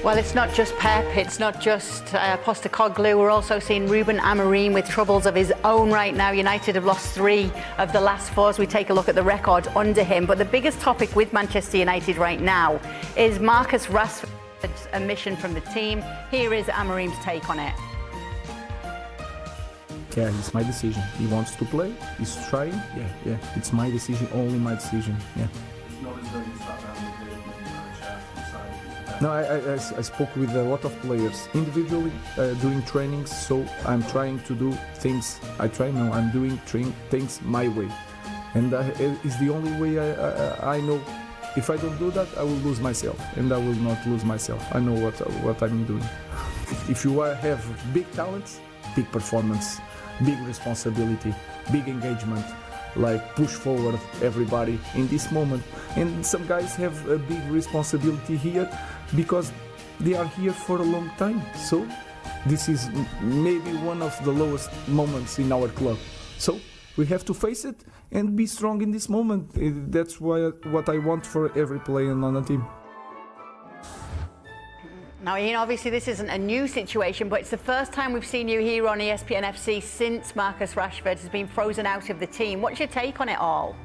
Well, it's not just Pep, it's not just Postecoglou. We're also seeing Ruben Amorim with troubles of his own right now. United have lost 3 of the last 4 as we take a look at the record under him. But the biggest topic with Manchester United right now is Marcus Rashford's omission from the team. Here is Amorim's take on it. Yeah, it's my decision. He wants to play, he's trying. Yeah, it's my decision, only my decision. Yeah. It's not as though you sat down with the manager and decided. No, I spoke with a lot of players individually during trainings, so I'm trying to do things. I'm doing things my way, and it's the only way I know. If I don't do that, I will lose myself, and I will not lose myself. I know what I'm doing. If you have big talents, big performance, big responsibility, big engagement, like push forward everybody in this moment. And some guys have a big responsibility here because they are here for a long time. So this is maybe one of the lowest moments in our club. So we have to face it and be strong in this moment. That's what I want for every player on the team. Now, Ian, obviously this isn't a new situation, but it's the first time we've seen you here on ESPN FC since Marcus Rashford has been frozen out of the team. What's your take on it all?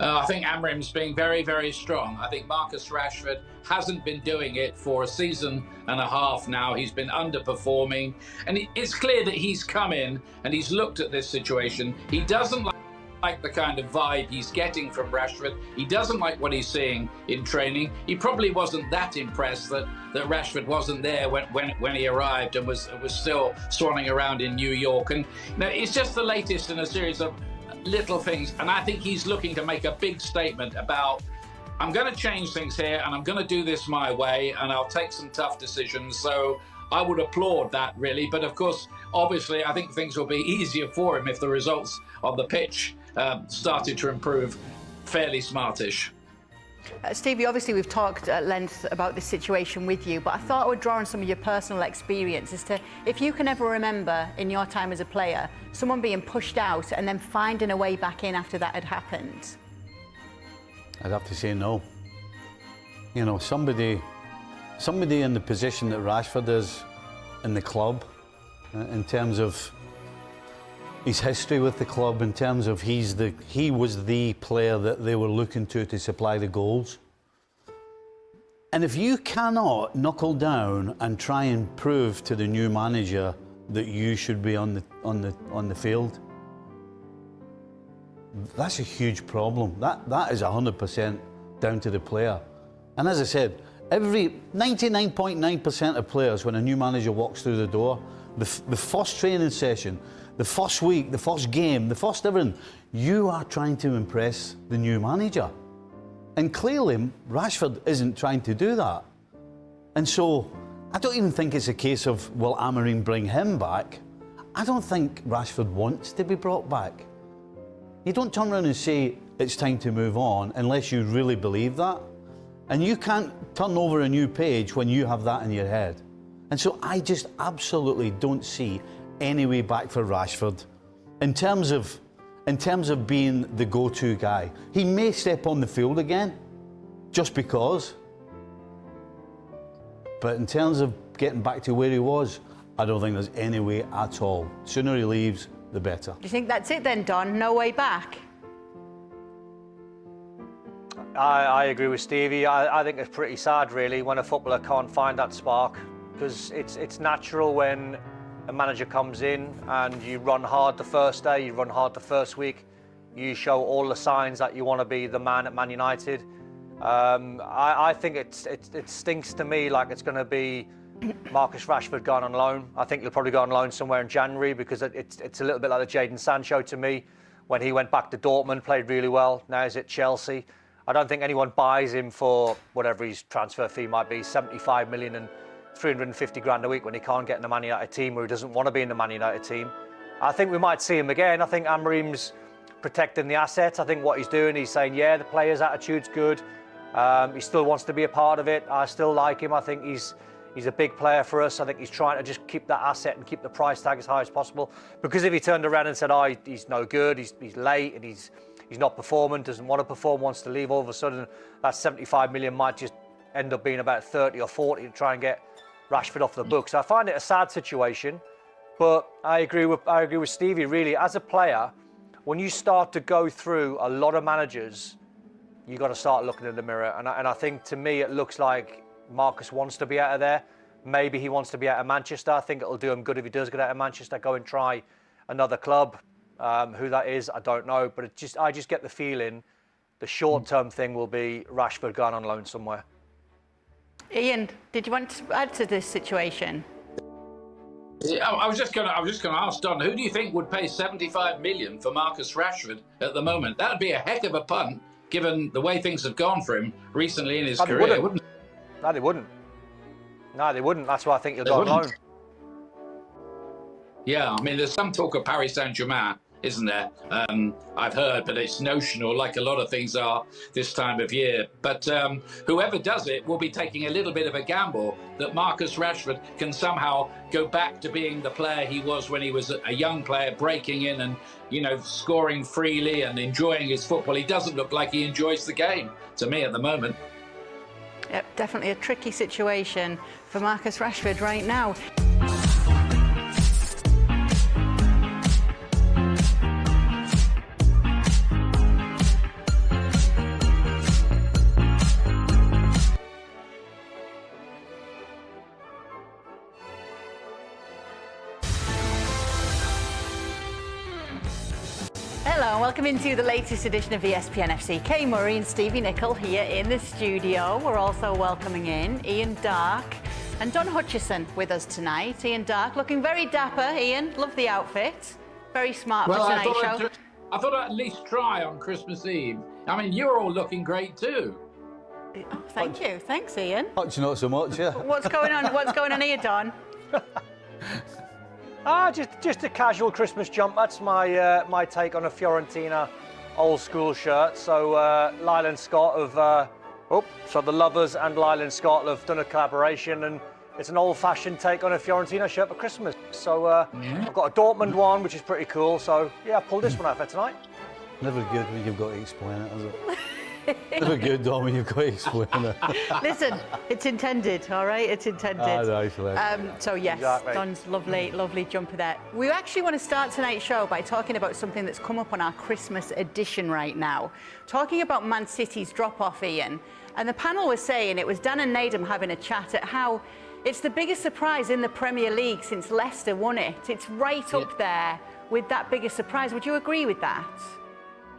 I think Amorim's being very, very strong. I think Marcus Rashford hasn't been doing it for a season and a half now. He's been underperforming. And it's clear that he's come in and he's looked at this situation. He doesn't like the kind of vibe he's getting from Rashford. He doesn't like what he's seeing in training. He probably wasn't that impressed that Rashford wasn't there when he arrived and was still swanning around in New York. And it's just the latest in a series of little things. And I think he's looking to make a big statement about, I'm going to change things here and I'm going to do this my way and I'll take some tough decisions. So I would applaud that, really. But of course, obviously, I think things will be easier for him if the results on the pitch started to improve. Fairly smartish. Stevie, obviously we've talked at length about this situation with you, but I thought I would draw on some of your personal experience as to if you can ever remember in your time as a player someone being pushed out and then finding a way back in after that had happened. I'd have to say no. You know, somebody in the position that Rashford is in the club, in terms of his history with the club, in terms of he was the player that they were looking to supply the goals. And if you cannot knuckle down and try and prove to the new manager that you should be on the field, that's a huge problem. That is 100% down to the player. And as I said, every 99.9% of players, when a new manager walks through the door, the first training session, the first week, the first game, the first everything, you are trying to impress the new manager. And clearly, Rashford isn't trying to do that. And so, I don't even think it's a case of, will Amorim bring him back? I don't think Rashford wants to be brought back. You don't turn around and say, it's time to move on, unless you really believe that. And you can't turn over a new page when you have that in your head. And so I just absolutely don't see any way back for Rashford in terms of being the go-to guy. He may step on the field again, just because. But in terms of getting back to where he was, I don't think there's any way at all. Sooner he leaves, the better. Do you think that's it then, Don? No way back? I agree with Stevie. I think it's pretty sad, really, when a footballer can't find that spark, because it's natural when a manager comes in and you run hard the first day, you run hard the first week, you show all the signs that you want to be the man at Man United. I think it stinks to me like it's going to be Marcus Rashford going on loan. I think he'll probably go on loan somewhere in January, because it's a little bit like the Jadon Sancho to me, when he went back to Dortmund, played really well, now he's at Chelsea. I don't think anyone buys him for whatever his transfer fee might be, 75 million and 350 grand a week, when he can't get in the Man United team, or he doesn't want to be in the Man United team. I think we might see him again. I think Amorim's protecting the assets. I think what he's doing, he's saying, yeah, the player's attitude's good. He still wants to be a part of it. I still like him. I think he's a big player for us. I think he's trying to just keep that asset and keep the price tag as high as possible. Because if he turned around and said, oh, he's no good, he's late, and he's not performing, doesn't want to perform, wants to leave, all of a sudden that 75 million might just end up being about 30 or 40 to try and get Rashford off the books. I find it a sad situation, but I agree with Stevie. Really, as a player, when you start to go through a lot of managers, you got to start looking in the mirror. And I think, to me, it looks like Marcus wants to be out of there. Maybe he wants to be out of Manchester. I think it'll do him good if he does get out of Manchester, go and try another club. Who that is, I don't know. But I just get the feeling the short-term thing will be Rashford going on loan somewhere. Ian, did you want to add to this situation? Yeah, I was just going to ask Don, who do you think would pay 75 million for Marcus Rashford at the moment? That would be a heck of a punt, given the way things have gone for him recently in his career, wouldn't it? No, they wouldn't. No, they wouldn't. That's why I think he'll go on loan. Yeah, I mean, there's some talk of Paris Saint-Germain, isn't there? I've heard, but it's notional, like a lot of things are this time of year. But whoever does it will be taking a little bit of a gamble that Marcus Rashford can somehow go back to being the player he was when he was a young player, breaking in and, you know, scoring freely and enjoying his football. He doesn't look like he enjoys the game, to me, at the moment. Yep, definitely a tricky situation for Marcus Rashford right now. Hello and welcome into the latest edition of ESPN FC. Kay Murray and Stevie Nicol here in the studio. We're also welcoming in Ian Darke and Don Hutchison with us tonight. Ian Darke looking very dapper. Ian, love the outfit. Very smart for tonight's show. I thought I'd at least try on Christmas Eve. I mean, you're all looking great too. Oh, thank you. Thanks, Ian. Hutch, not so much, yeah. What's going on? What's going on here, Don? Just a casual Christmas jump. That's my take on a Fiorentina old school shirt. So Lyle and Scott so the Lovers and Lyle and Scott have done a collaboration, and it's an old-fashioned take on a Fiorentina shirt for Christmas. So I've got a Dortmund one, which is pretty cool. So yeah, I pulled this one out for tonight. Never good when you've got to explain it, is it? Never good, Dom, when you've got to explain it. Listen, it's intended, all right? It's intended. So yes, Exactly. Don's lovely jumper there. We actually want to start tonight's show by talking about something that's come up on our Christmas edition right now. Talking about Man City's drop-off, Ian. And the panel was saying, it was Dan and Nadem having a chat at how it's the biggest surprise in the Premier League since Leicester won it. It's right up there with that biggest surprise. Would you agree with that?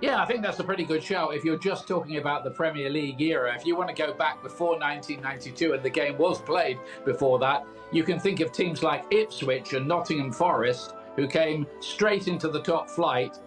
Yeah, I think that's a pretty good shout if you're just talking about the Premier League era. If you want to go back before 1992, and the game was played before that, you can think of teams like Ipswich and Nottingham Forest, who came straight into the top flight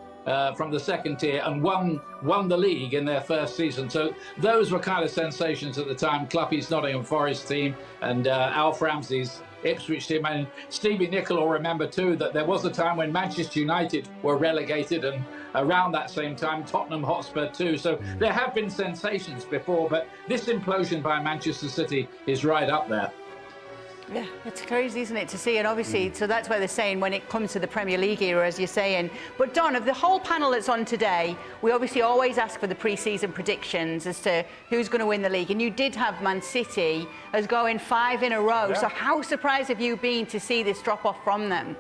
from the second tier and won the league in their first season. So those were kind of sensations at the time. Cloughy's Nottingham Forest team and Alf Ramsey's Ipswich team. And Stevie Nicol will remember too that there was a time when Manchester United were relegated, and around that same time Tottenham Hotspur too. So there have been sensations before, but this implosion by Manchester City is right up there. Yeah, it's crazy, isn't it, to see? And obviously, so that's where they're saying when it comes to the Premier League era, as you're saying. But Don, of the whole panel that's on today, we obviously always ask for the pre-season predictions as to who's going to win the league. And you did have Man City as going 5 in a row. Yeah. So how surprised have you been to see this drop-off from them?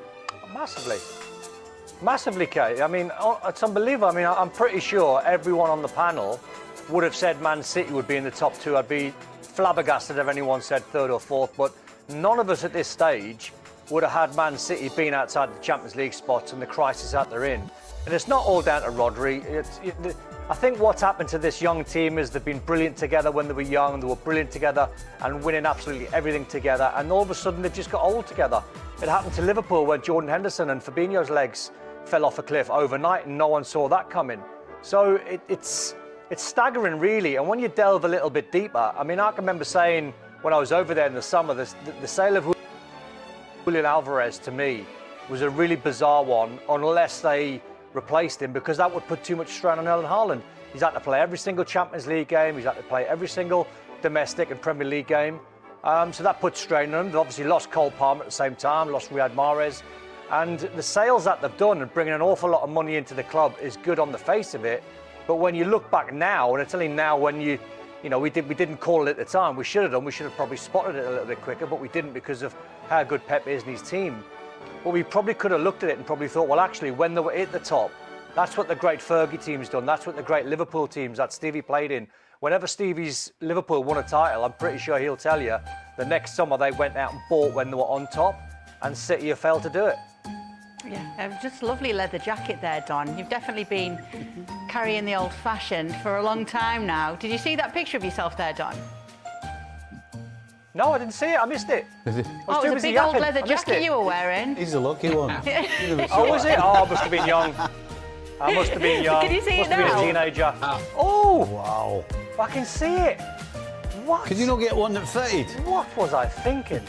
Massively, Kate. I mean, it's unbelievable. I mean, I'm pretty sure everyone on the panel would have said Man City would be in the top 2. I'd be flabbergasted if anyone said 3rd or 4th, but none of us at this stage would have had Man City being outside the Champions League spots and the crisis that they're in. And it's not all down to Rodri. I think what's happened to this young team is they've been brilliant together when they were young. They were brilliant together and winning absolutely everything together. And all of a sudden, they've just got old together. It happened to Liverpool when Jordan Henderson and Fabinho's legs fell off a cliff overnight, and no one saw that coming. So it's staggering, really. And when you delve a little bit deeper, I mean, I can remember saying when I was over there in the summer, the sale of Julian Alvarez to me was a really bizarre one, unless they replaced him, because that would put too much strain on Erling Haaland. He's had to play every single Champions League game. He's had to play every single domestic and Premier League game. So that puts strain on him. They've obviously lost Cole Palmer at the same time, lost Riyad Mahrez. And the sales that they've done and bringing an awful lot of money into the club is good on the face of it. But when you look back now, and it's only now when you You know, we didn't call it at the time. We should have done. We should have probably spotted it a little bit quicker, but we didn't because of how good Pep is and his team. But we probably could have looked at it and probably thought, well, actually, when they were at the top, that's what the great Fergie team's done. That's what the great Liverpool teams that Stevie played in. Whenever Stevie's Liverpool won a title, I'm pretty sure he'll tell you the next summer they went out and bought when they were on top, and City have failed to do it. Yeah, just lovely leather jacket there, Don. You've definitely been carrying the old-fashioned for a long time now. Did you see that picture of yourself there, Don? No, I didn't see it. I missed it. Oh, it was a big old leather jacket you were wearing. He's the lucky one. Oh, was it? Oh, I must have been young. I must have been young. Can you see it must have been now? a teenager. Oh, Wow. I can see it. What? Could you not get one that fitted? What was I thinking?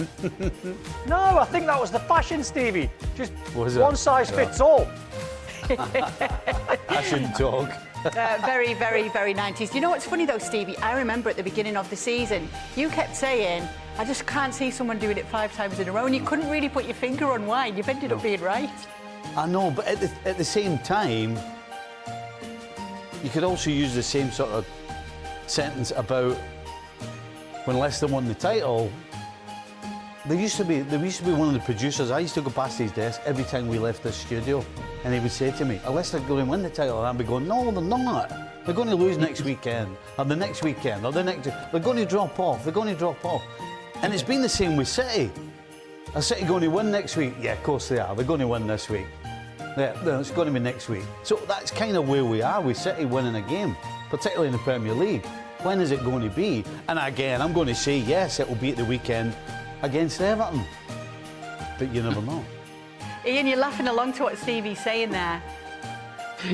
No, I think that was the fashion, Stevie. Just Was it? one size fits all. I shouldn't talk. Very, very, very 90s. Do you know what's funny though, Stevie? I remember at the beginning of the season, you kept saying, I just can't see someone doing it 5 times in a row, and you couldn't really put your finger on why. You've ended up being right. I know, but at the same time, you could also use the same sort of sentence about when Leicester won the title. There used to be one of the producers. I used to go past his desk every time we left the studio, and he would say to me, "Unless they're going to win the title," and I'd be going, "No, they're not. They're going to lose next weekend, or the next weekend, or the next. They're going to drop off. They're going to drop off." And it's been the same with City. Are City going to win next week? Yeah, of course they are. They're going to win this week. Yeah, no, it's going to be next week. So that's kind of where we are with City winning a game, particularly in the Premier League. When is it going to be? And again, I'm going to say yes, it will be at the weekend against Everton. But you never know. Ian, you're laughing along to what Stevie's saying there.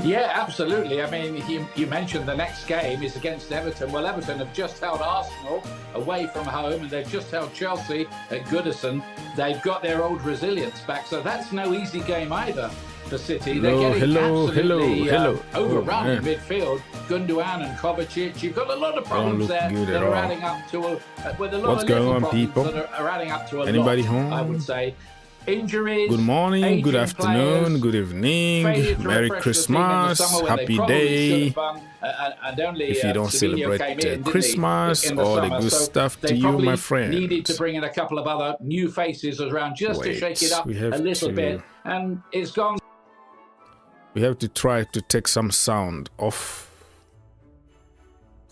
Yeah, absolutely. I mean, you mentioned the next game is against Everton. Well, Everton have just held Arsenal away from home, and they've just held Chelsea at Goodison. They've got their old resilience back, so that's no easy game either for City. They're getting absolutely overrun in midfield. Gundogan and Kovacic. You've got a lot of problems there that are adding up to with a lot What's of going little on, problems people? that are adding up to a Anybody lot, home? I would say. Injuries. Good morning, good aging afternoon, players, good evening, failure to Merry refresh the team in the Christmas, summer when they happy probably day. should have done, and only, If you don't Savinho celebrate came in, didn't he, Christmas in the or the summer. good So stuff they to you, probably my friends. needed to bring in a couple of other new faces around just to Wait, shake it up we a have little to- bit, and it's gone. We have to try to take some sound off.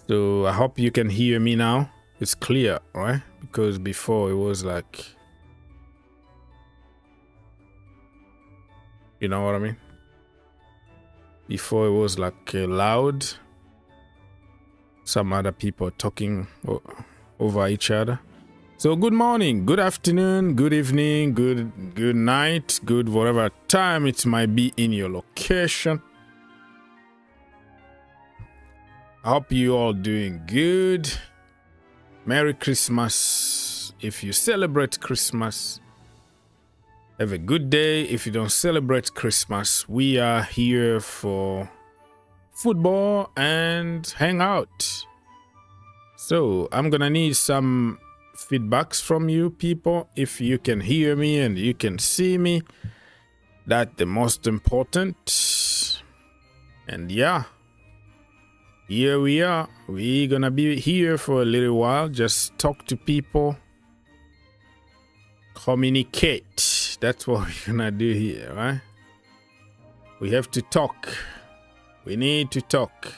So I hope you can hear me now. It's clear, right? Because before it was like, you know what I mean? Before it was like loud. Some other people talking over each other. So good morning, good afternoon, good evening, good night, good whatever time it might be in your location. I hope you all doing good. Merry Christmas if you celebrate Christmas. Have a good day if you don't celebrate Christmas. We are here for football and hang out. So I'm gonna need some feedbacks from you people. If you can hear me and you can see me, that's the most important. And yeah, here we are. We're gonna be here for a little while. Just talk to people, communicate. That's what we're gonna do here, right? We have to talk. We need to talk.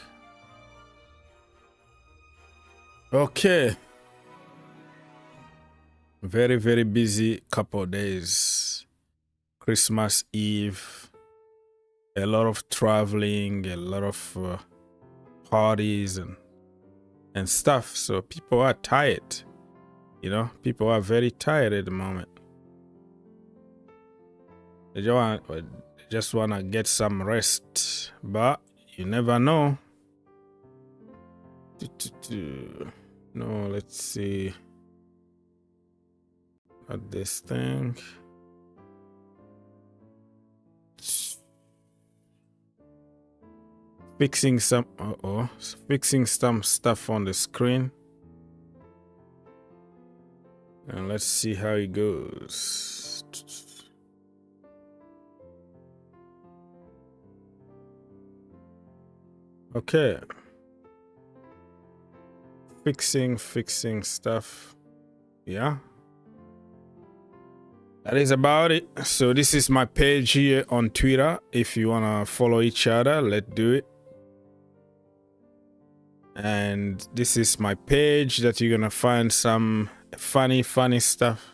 Okay. Very, very busy couple of days. Christmas Eve. A lot of traveling, a lot of parties and stuff. So people are tired. You know, people are very tired at the moment. They just want to get some rest. But you never know. No, let's see. At this thing. Fixing some stuff on the screen. And let's see how it goes. Okay. fixing stuff. Yeah. That is about it. So this is my page here on Twitter. If you want to follow each other, let's do it. And this is my page that you're going to find some funny stuff.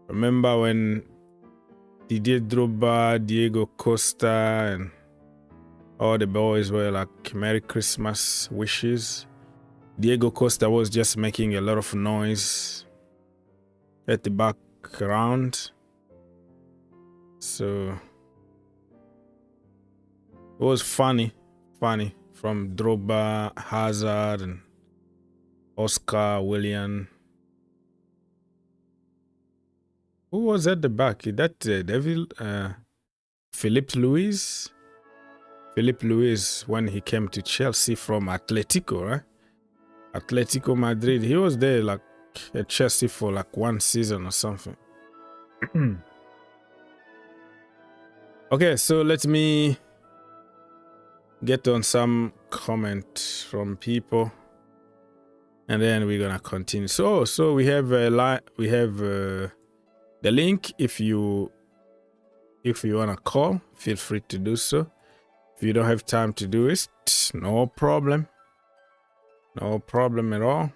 Remember when Didier Drogba, Diego Costa, and all the boys were like Merry Christmas wishes. Diego Costa was just making a lot of noise at the background. So it was funny from Drogba, Hazard, and Oscar, Willian. Who was at the back? That devil, Philippe Luis. Philippe Luis, when he came to Chelsea from Atletico, right? Atletico Madrid. He was there like at Chelsea for like 1 season or something. Okay, so let me get on some comment from people, and then we're gonna continue. So we have the link. If you wanna call, feel free to do so. If you don't have time to do it, no problem. No problem at all.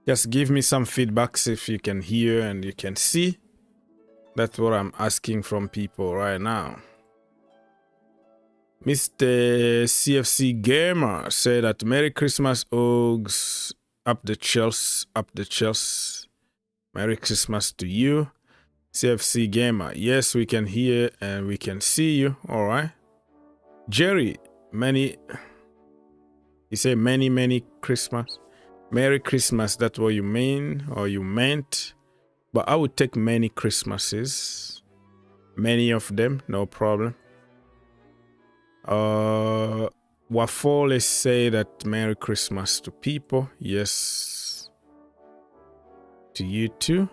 Just give me some feedbacks if you can hear and you can see. That's what I'm asking from people right now. Mr. CFC Gamer said that Merry Christmas, Ogs. Up the Chelsea. Merry Christmas to you. CFC Gamer. Yes, we can hear and we can see you. All right. Jerry, you say many Christmas. Merry Christmas, that's what you mean or you meant. But I would take many Christmases. Many of them, no problem. Wafole say that Merry Christmas to people. Yes. To you too.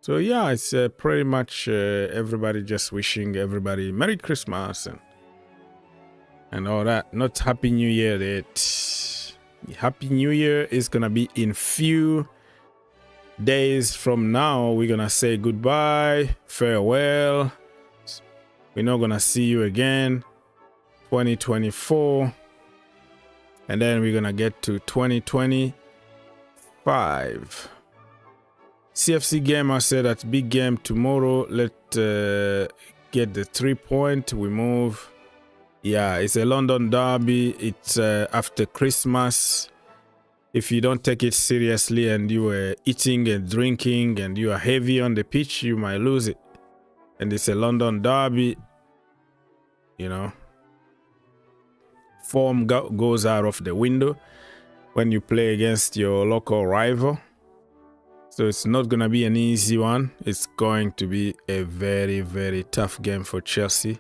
So yeah, it's pretty much everybody just wishing everybody Merry Christmas and all that. Not Happy New Year yet. Happy New Year is gonna be in few days from now. We're gonna say goodbye, farewell. We're not gonna see you again. 2024, and then we're gonna get to 2025. CFC Gamer said that big game tomorrow. Let's get the 3 point. We move. Yeah, it's a London derby. It's after Christmas. If you don't take it seriously and you are eating and drinking and you are heavy on the pitch, you might lose it. And it's a London derby. You know, form goes out of the window when you play against your local rival. So it's not going to be an easy one. It's going to be a very tough game for Chelsea.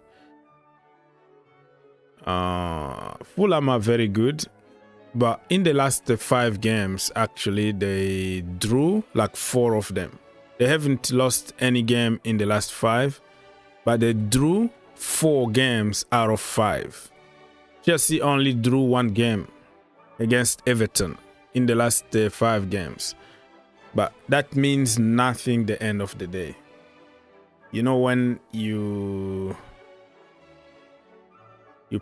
Fulham are very good. But in the last 5 games, actually, they drew like 4 of them. They haven't lost any game in the last 5. But they drew 4 games out of 5. Chelsea only drew 1 game against Everton in the last 5 games. But that means nothing the end of the day. You know, when you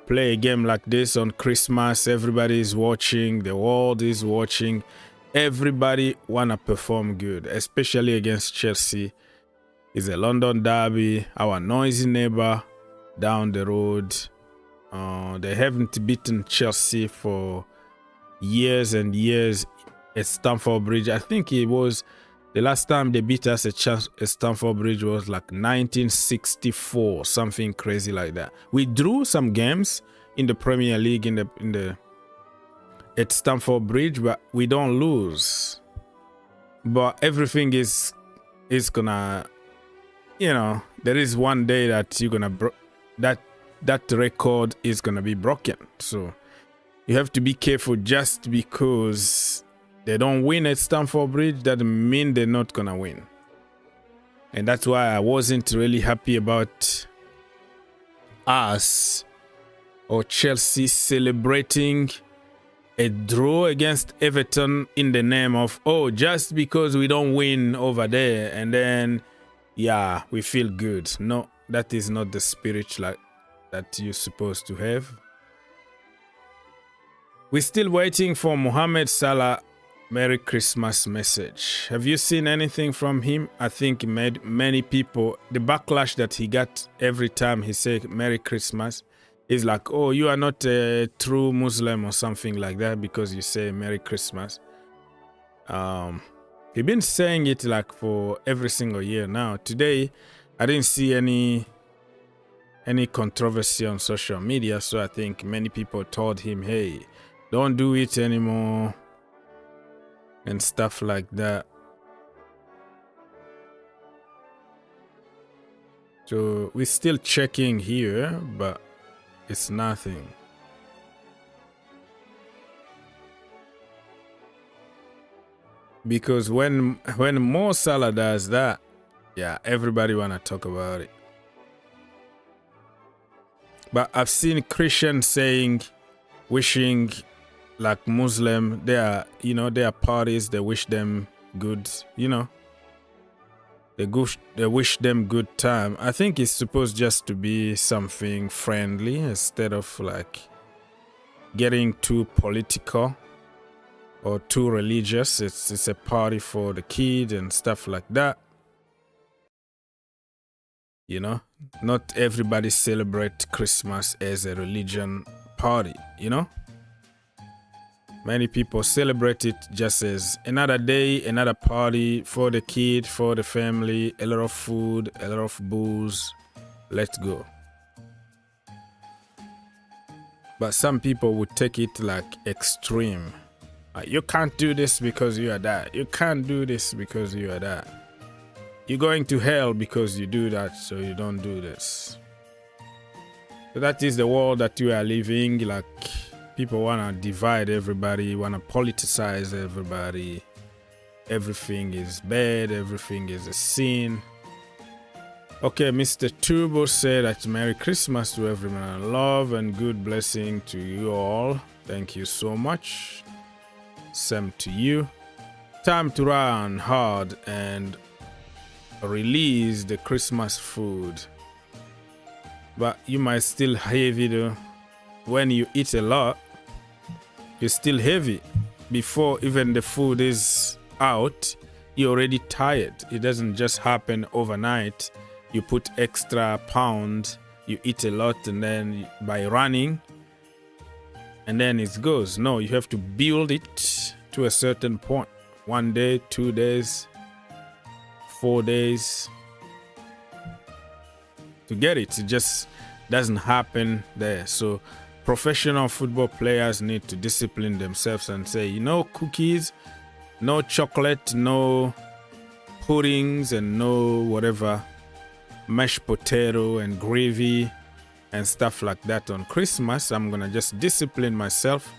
play a game like this on Christmas, everybody is watching, the world is watching. Everybody wanna perform good, especially against Chelsea. It's a London derby, our noisy neighbor down the road. They haven't beaten Chelsea for years and years at Stamford Bridge. I think it was the last time they beat us at Stamford Bridge was like 1964, something crazy like that. We drew some games in the Premier League at Stamford Bridge, but we don't lose. But everything is gonna, you know, there is one day that you're gonna that record is gonna be broken. So you have to be careful. Just because they don't win at Stamford Bridge doesn't mean they're not gonna win. And that's why I wasn't really happy about us or Chelsea celebrating a draw against Everton in the name of, oh, just because we don't win over there and then, yeah, we feel good. No, that is not the spirit like that you're supposed to have. We're still waiting for Mohamed Salah Merry Christmas message. Have you seen anything from him? I think many people, the backlash that he got every time he said Merry Christmas is like, oh, you are not a true Muslim or something like that because you say Merry Christmas. He's been saying it like for every single year now. Today, I didn't see any controversy on social media, so I think many people told him, hey, don't do it anymore and stuff like that. So we're still checking here, but it's nothing. Because when Mo Salah does that, yeah, everybody wanna talk about it. But I've seen Christians saying, wishing like Muslim, their parties, they wish them good, they wish them good time. I think it's supposed just to be something friendly instead of like getting too political or too religious. It's a party for the kid and stuff like that. Not everybody celebrate Christmas as a religion party, Many people celebrate it just as another day, another party for the kid, for the family, a lot of food, a lot of booze. Let's go. But some people would take it like extreme. Like, you can't do this because you are that. You can't do this because you are that. You're going to hell because you do that, so you don't do this. So that is the world that you are living. Like, people want to divide everybody, want to politicize everybody. Everything is bad, everything is a sin. Okay, Mr. Turbo said that Merry Christmas to everyone. Love and good blessing to you all. Thank you so much. Same to you. Time to run hard and release the Christmas food. But you might still heavy though. When you eat a lot, you're still heavy. Before even the food is out, you're already tired. It doesn't just happen overnight. You put extra pound, you eat a lot, and then by running, and then it goes. No, you have to build it to a certain point. 1 day, 2 days, 4 days to get it. It just doesn't happen there. So professional football players need to discipline themselves and say, no cookies, no chocolate, no puddings, and no whatever mashed potato and gravy and stuff like that on Christmas. I'm gonna just discipline myself.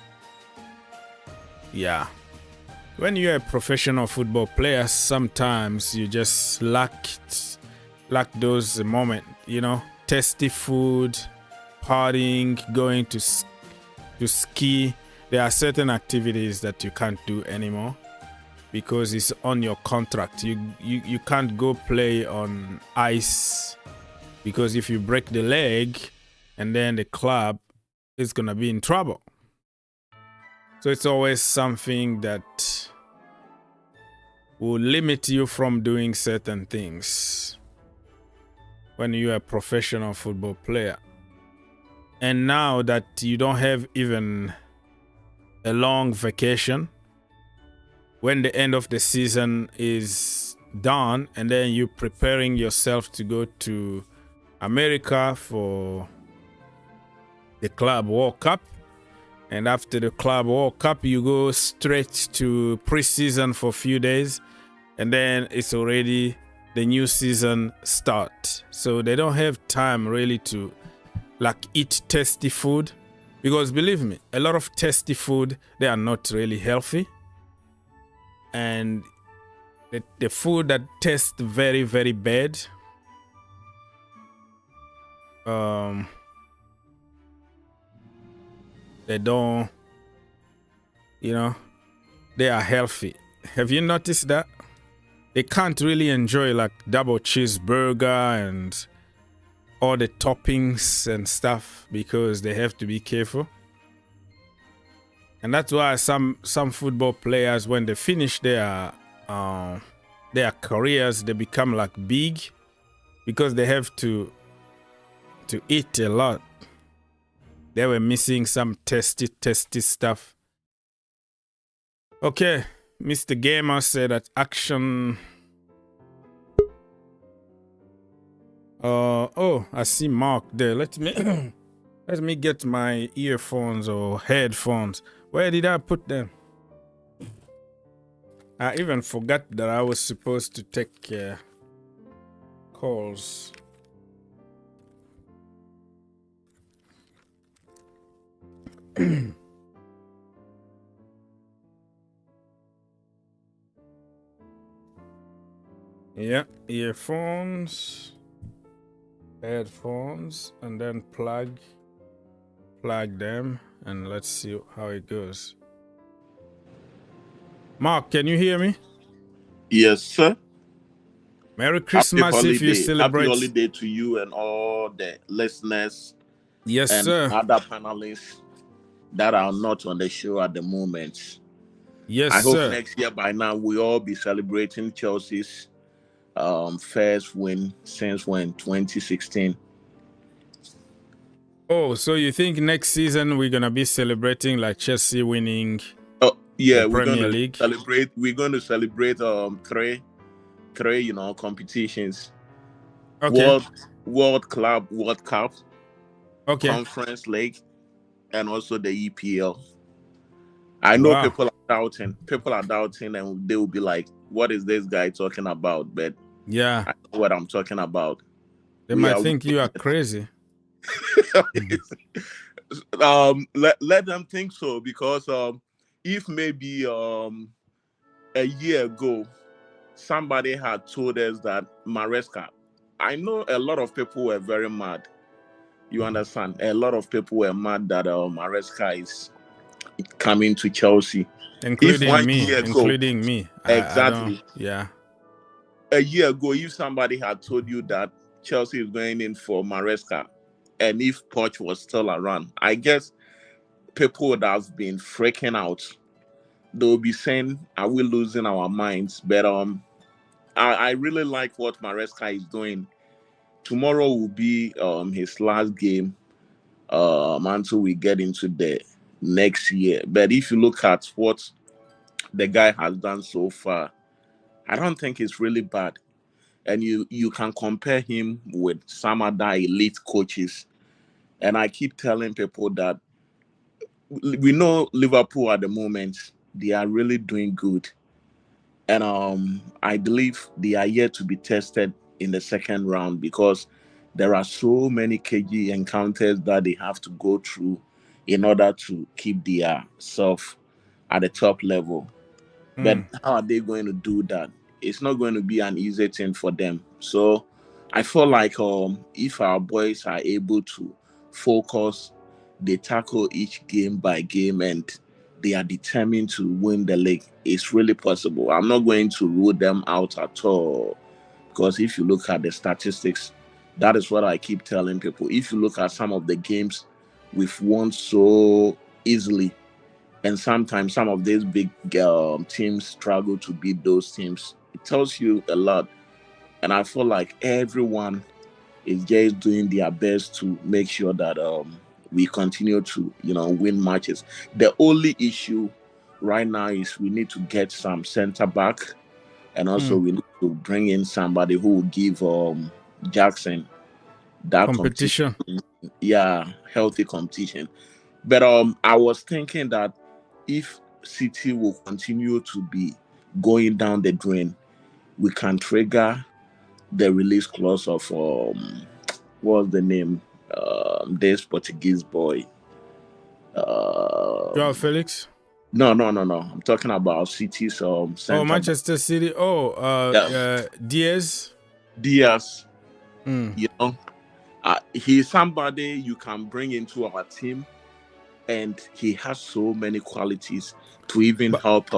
Yeah. When you're a professional football player, sometimes you just lack those moments, tasty food, partying, going to ski. There are certain activities that you can't do anymore because it's on your contract. You can't go play on ice because if you break the leg and then the club is gonna be in trouble. So it's always something that will limit you from doing certain things when you're a professional football player. And now that you don't have even a long vacation, when the end of the season is done and then you're preparing yourself to go to America for the Club World Cup, and after the Club World Cup you go straight to pre-season for a few days, and then it's already the new season start. So they don't have time really to eat tasty food, because believe me, a lot of tasty food, they are not really healthy. And the food that tastes very, very bad, they don't you know, they are healthy. Have you noticed that? They can't really enjoy like double cheeseburger and all the toppings and stuff because they have to be careful. And that's why some football players, when they finish their careers, they become like big because they have to eat a lot. They were missing some tasty stuff. Okay, Mr. Gamer said that action. Oh, I see Mark there. Let me get my earphones or headphones. Where did I put them? I even forgot that I was supposed to take calls. Yeah, earphones, headphones, and then plug them, and let's see how it goes. Mark, can you hear me? Yes, sir. Merry Christmas if you celebrate. Happy holiday to you and all the listeners. Yes, and sir. Other panelists that are not on the show at the moment. Yes, I hope sir. next year by now we all be celebrating Chelsea's first win since when 2016. Oh, so you think next season we're gonna be celebrating like Chelsea winning? Oh yeah, the we're Premier gonna League? celebrate. We're gonna celebrate three competitions. Okay. World Cup, Okay. Conference League, and also the EPL. I know Wow. people are doubting, and they will be like, "What is this guy talking about?" But Yeah. I know what I'm talking about. They We might are think you are crazy. let them think so, because if maybe a year ago somebody had told us that Maresca, I know a lot of people were very mad. You understand? A lot of people were mad that Maresca is coming to Chelsea. Including me. Exactly. Yeah. A year ago, if somebody had told you that Chelsea is going in for Maresca, and if Poch was still around, I guess people would have been freaking out. They'll be saying, "Are we losing our minds?" But I really like what Maresca is doing. Tomorrow will be his last game until we get into the next year. But if you look at what the guy has done so far, I don't think it's really bad. And you can compare him with some other elite coaches. And I keep telling people that we know Liverpool at the moment, they are really doing good. And I believe they are yet to be tested in the second round, because there are so many KG encounters that they have to go through in order to keep their self at the top level. But how are they going to do that? It's not going to be an easy thing for them. So I feel like if our boys are able to focus, they tackle each game by game, and they are determined to win the league, it's really possible. I'm not going to rule them out at all, because if you look at the statistics, that is what I keep telling people. If you look at some of the games we've won so easily, and sometimes some of these big teams struggle to beat those teams, it tells you a lot. And I feel like everyone is just doing their best to make sure that we continue to, win matches. The only issue right now is we need to get some center back, and also we need to bring in somebody who will give Jackson that competition. Yeah, healthy competition. But I was thinking that if City will continue to be going down the drain, we can trigger the release clause of what's the name? This Portuguese boy. Joao Felix? No. I'm talking about City's center. Oh, Manchester City. Diaz. He's somebody you can bring into our team and he has so many qualities to even But- help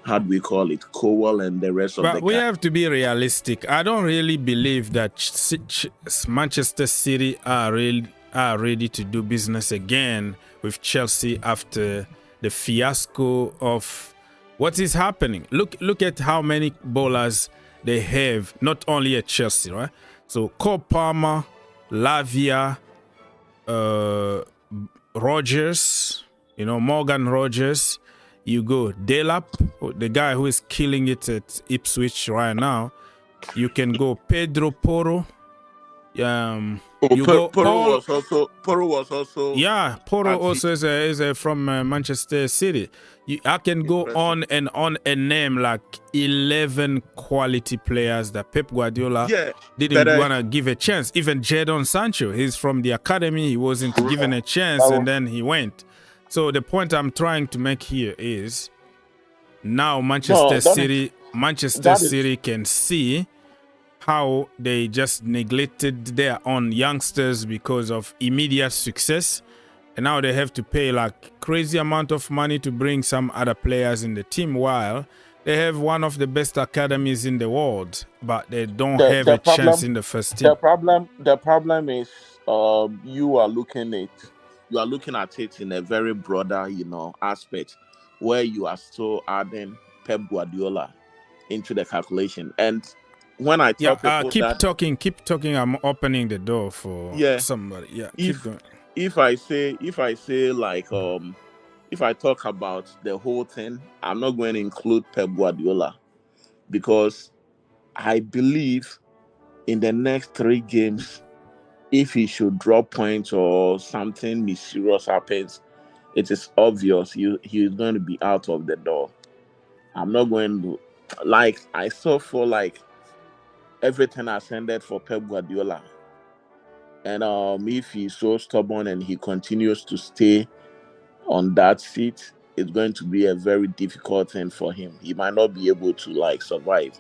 how do we call it, Cowell and the rest of the But we guys. have to be realistic. I don't really believe that Manchester City are ready to do business again with Chelsea after the fiasco of what is happening. Look at how many bowlers they have, not only at Chelsea, right? So Cole Palmer, Lavia, Rogers, Morgan Rogers. You go Delap, the guy who is killing it at Ipswich right now. You can go Pedro Porro. You go Porro was also yeah, Porro at also is from Manchester City. I can go on and name like 11 quality players that Pep Guardiola didn't want to give a chance. Even Jadon Sancho, he's from the academy. He wasn't given a chance, and then he went. So the point I'm trying to make here is now Manchester City can see how they just neglected their own youngsters because of immediate success, and now they have to pay like crazy amount of money to bring some other players in the team while they have one of the best academies in the world, but they don't have a chance in the first team. The problem is you are looking at it in a very broader, aspect, where you are still adding Pep Guardiola into the calculation. And when I tell people keep talking. I'm opening the door for somebody. Yeah, keep going. If I say like if I talk about the whole thing, I'm not going to include Pep Guardiola, because I believe in the next 3 games, if he should drop points or something mysterious happens, it is obvious he is going to be out of the door. I'm not going to, like, I still feel like everything has ended for Pep Guardiola. And if he's so stubborn and he continues to stay on that seat, it's going to be a very difficult thing for him. He might not be able to survive.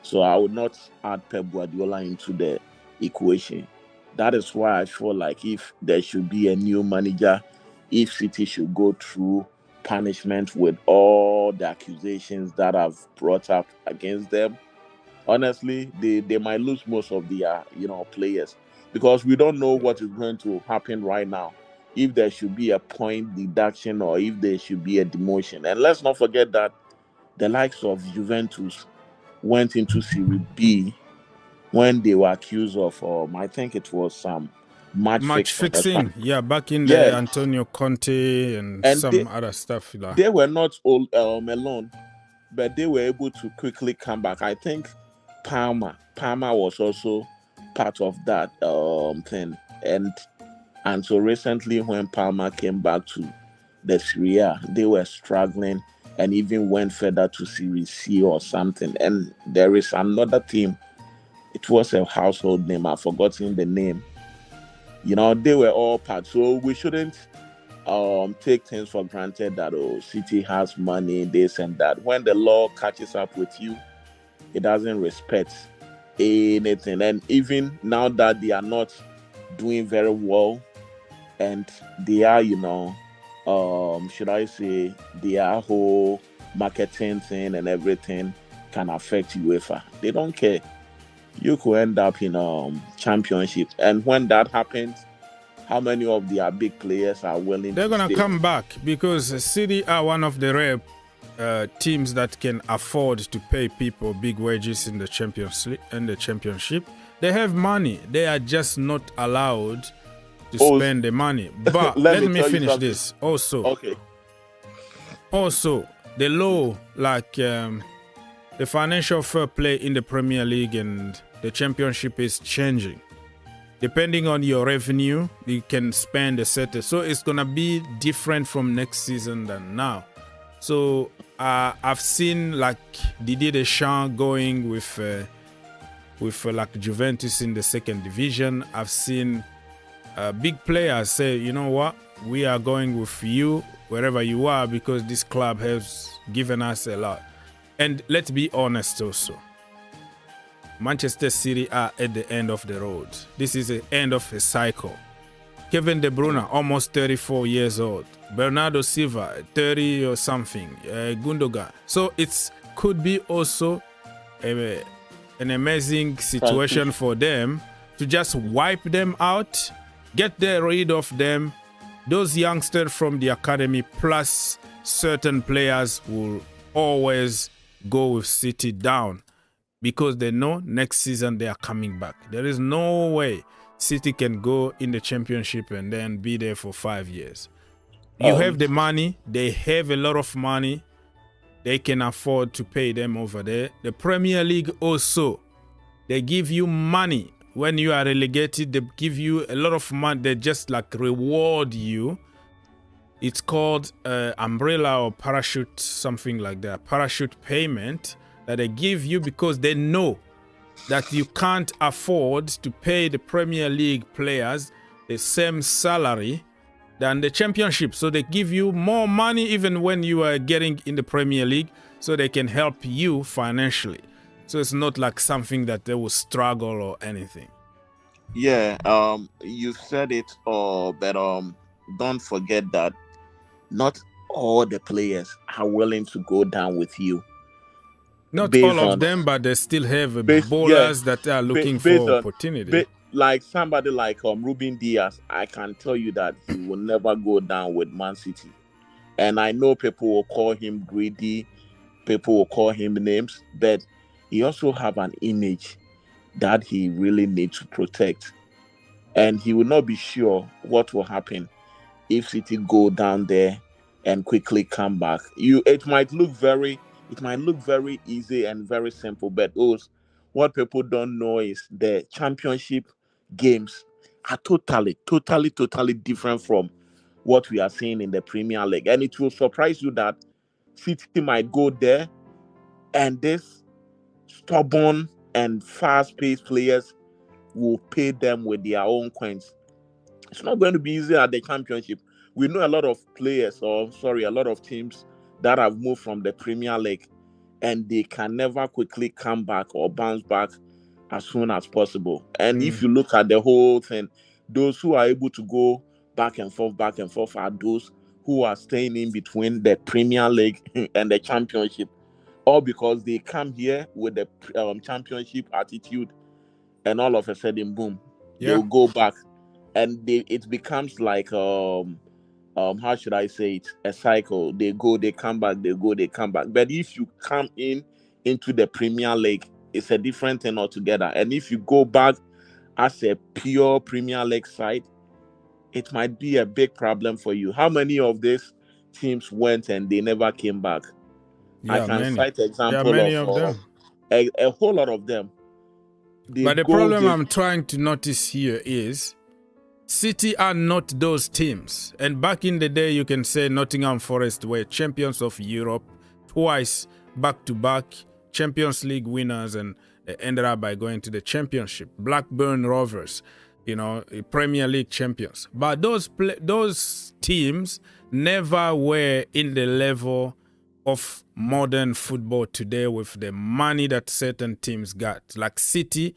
So I would not add Pep Guardiola into the equation. That is why I feel like if there should be a new manager, if City should go through punishment with all the accusations that have brought up against them, honestly, they might lose most of their players, because we don't know what is going to happen right now. If there should be a point deduction or if there should be a demotion. And let's not forget that the likes of Juventus went into Serie B when they were accused of, I think it was some match fixing. Yeah, back in the Antonio Conte and some other stuff. They were not all alone, but they were able to quickly come back. I think Parma was also part of that thing. And so recently when Parma came back to the Serie A, they were struggling and even went further to Serie C or something. And there is another team. It was a household name. I've forgotten the name. They were all part. So we shouldn't take things for granted that City has money, this and that. When the law catches up with you, it doesn't respect anything. And even now that they are not doing very well, and they are, should I say, their whole marketing thing and everything can affect UEFA. They don't care. You could end up in championship, and when that happens, how many of their big players are willing? They're gonna come back, because City are one of the rare teams that can afford to pay people big wages in the championship. They have money. They are just not allowed to spend the money. But let me finish this. Also, the law, like the financial fair play in the Premier League and the Championship is changing. Depending on your revenue, you can spend a certain. So it's gonna be different from next season than now. So I've seen like Didier Deschamps going with like Juventus in the 2nd division. I've seen big players say, you know what, we are going with you wherever you are because this club has given us a lot. And let's be honest also. Manchester City are at the end of the road. This is the end of a cycle. Kevin De Bruyne, almost 34 years old. Bernardo Silva, 30 or something. Gundogan. So it could be also an amazing situation for them to just wipe them out, get rid of them. Those youngsters from the academy plus certain players will always go with City down because they know next season they are coming back. There is no way City can go in the championship and then be there for 5 years. You have the money. They have a lot of money. They can afford to pay them over there. The Premier League also, they give you money. When you are relegated, they give you a lot of money. They just like reward you. It's called umbrella or parachute, something like that. Parachute payment that they give you because they know that you can't afford to pay the Premier League players the same salary than the Championship. So they give you more money even when you are getting in the Premier League so they can help you financially. So it's not like something that they will struggle or anything. Yeah, you said it, but don't forget that not all the players are willing to go down with you. Not all of them, but they still have bowlers that are looking for opportunity. Like somebody like Ruben Diaz, I can tell you that he will never go down with Man City. And I know people will call him greedy, people will call him names, but he also have an image that he really needs to protect. And he will not be sure what will happen if City go down there and quickly come back. It might look very easy and very simple, but what people don't know is the championship games are totally different from what we are seeing in the Premier League. And it will surprise you that City might go there and this stubborn and fast-paced players will pay them with their own coins. It's not going to be easy at the championship. We know a lot of a lot of teams that have moved from the Premier League and they can never quickly come back or bounce back as soon as possible. And if you look at the whole thing, those who are able to go back and forth are those who are staying in between the Premier League and the Championship, all because they come here with the Championship attitude and all of a sudden, boom, they'll go back. And it becomes like how should I say it? A cycle. They go, they come back, they go, they come back. But if you come into the Premier League, it's a different thing altogether. And if you go back as a pure Premier League side, it might be a big problem for you. How many of these teams went and they never came back? I can cite example of them. A whole lot of them. But the problem I'm trying to notice here is City are not those teams. And back in the day, you can say Nottingham Forest were champions of Europe twice, back-to-back, Champions League winners, and ended up by going to the Championship. Blackburn Rovers, Premier League champions. But those teams never were in the level of modern football today with the money that certain teams got. Like City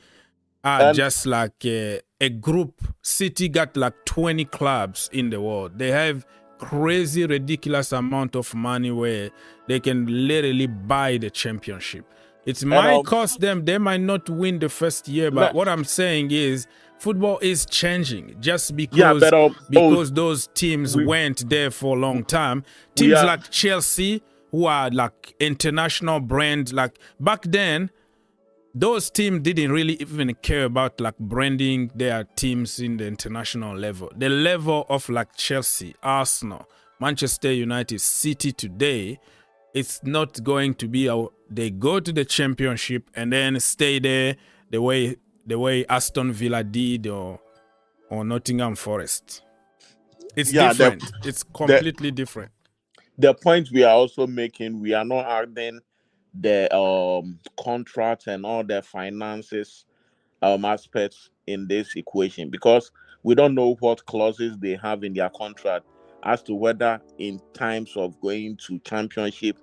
are just like a group. City got like 20 clubs in the world. They have crazy, ridiculous amount of money where they can literally buy the championship. It might cost them. They might not win the first year, but what I'm saying is football is changing just because those teams went there for a long time. Teams like Chelsea, who are like international brand, like back then, those teams didn't really even care about like branding their teams in the international level. The level of like Chelsea, Arsenal, Manchester United, City today, it's not going to be they go to the championship and then stay there the way Aston Villa did or Nottingham Forest. It's different. It's completely different. The point we are also making, we are not adding the contract and all the finances aspects in this equation because we don't know what clauses they have in their contract as to whether in times of going to championship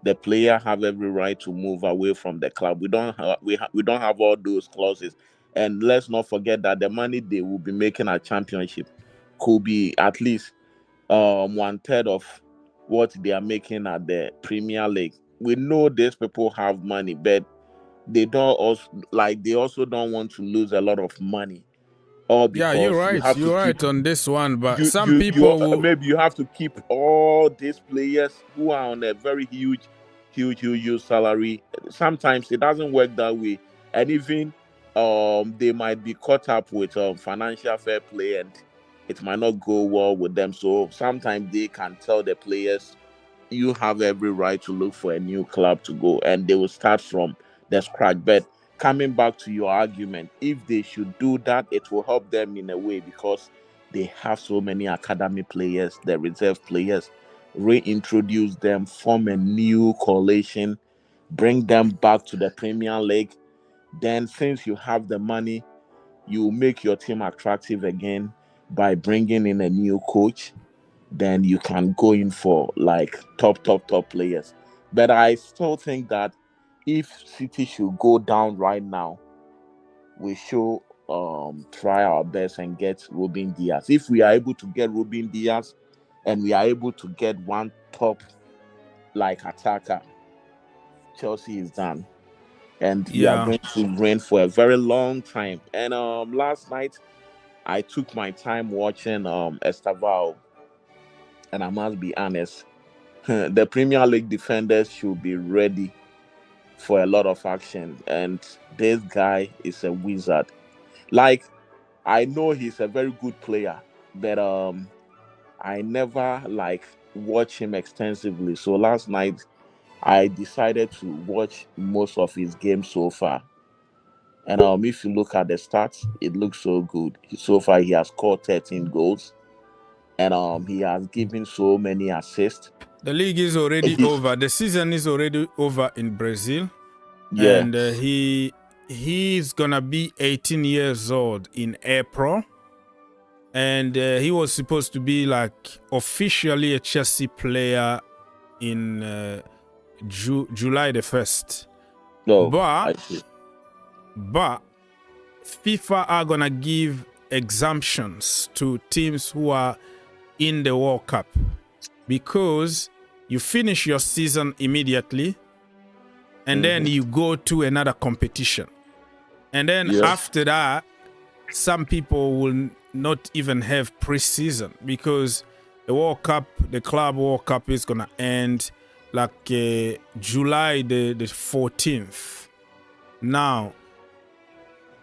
the player have every right to move away from the club. We don't have all those clauses, and let's not forget that the money they will be making at championship could be at least 1/3 of what they are making at the Premier League. We know these people have money, but they don't also they also don't want to lose a lot of money, all Yeah, you're because you right. have to You're keep right on this one. But you some you people you will. maybe you have to keep all these players who are on a very huge salary. Sometimes it doesn't work that way, and even they might be caught up with financial fair play, and it might not go well with them. So sometimes they can tell the players, you have every right to look for a new club to go, and they will start from the scratch. But coming back to your argument, if they should do that, it will help them in a way because they have so many academy players, the reserve players. Reintroduce them, form a new coalition, bring them back to the Premier League. Then, since you have the money, you make your team attractive again by bringing in a new coach. Then you can go in for top players. But I still think that if City should go down right now, we should try our best and get Ruben Diaz. If we are able to get Ruben Diaz and we are able to get one top attacker, Chelsea is done. And we are Yeah. going to reign for a very long time. And last night I took my time watching Estaval, and I must be honest, the Premier League defenders should be ready for a lot of action. And this guy is a wizard. I know he's a very good player, but I never watch him extensively. So last night I decided to watch most of his games so far. And if you look at the stats, it looks so good. So far he has scored 13 goals, and he has given so many assists. The league is already over. The season is already over in Brazil. Yeah. And he's gonna be 18 years old in April. And he was supposed to be officially a Chelsea player in July the 1st. No, I see. But FIFA are gonna give exemptions to teams who are in the World Cup, because you finish your season immediately and then you go to another competition. And then after that, some people will not even have pre-season, because the World Cup, the Club World Cup, is going to end July the 14th. Now,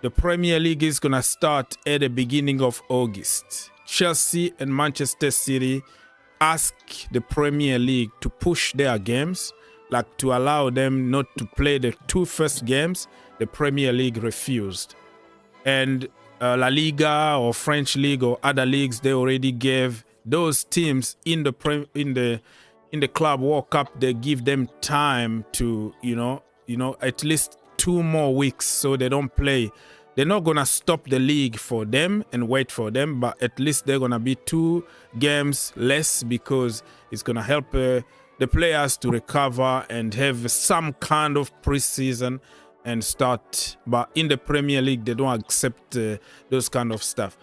the Premier League is going to start at the beginning of August. Chelsea and Manchester City ask the Premier League to push their games, to allow them not to play the two first games. The Premier League refused. And La Liga or French League or other leagues, they already gave those teams in the Club World Cup, they give them time to, at least 2 more weeks so they don't play. They're not going to stop the league for them and wait for them, but at least they're going to be 2 games less, because it's going to help the players to recover and have some kind of preseason and start. But in the Premier League, they don't accept those kind of stuff.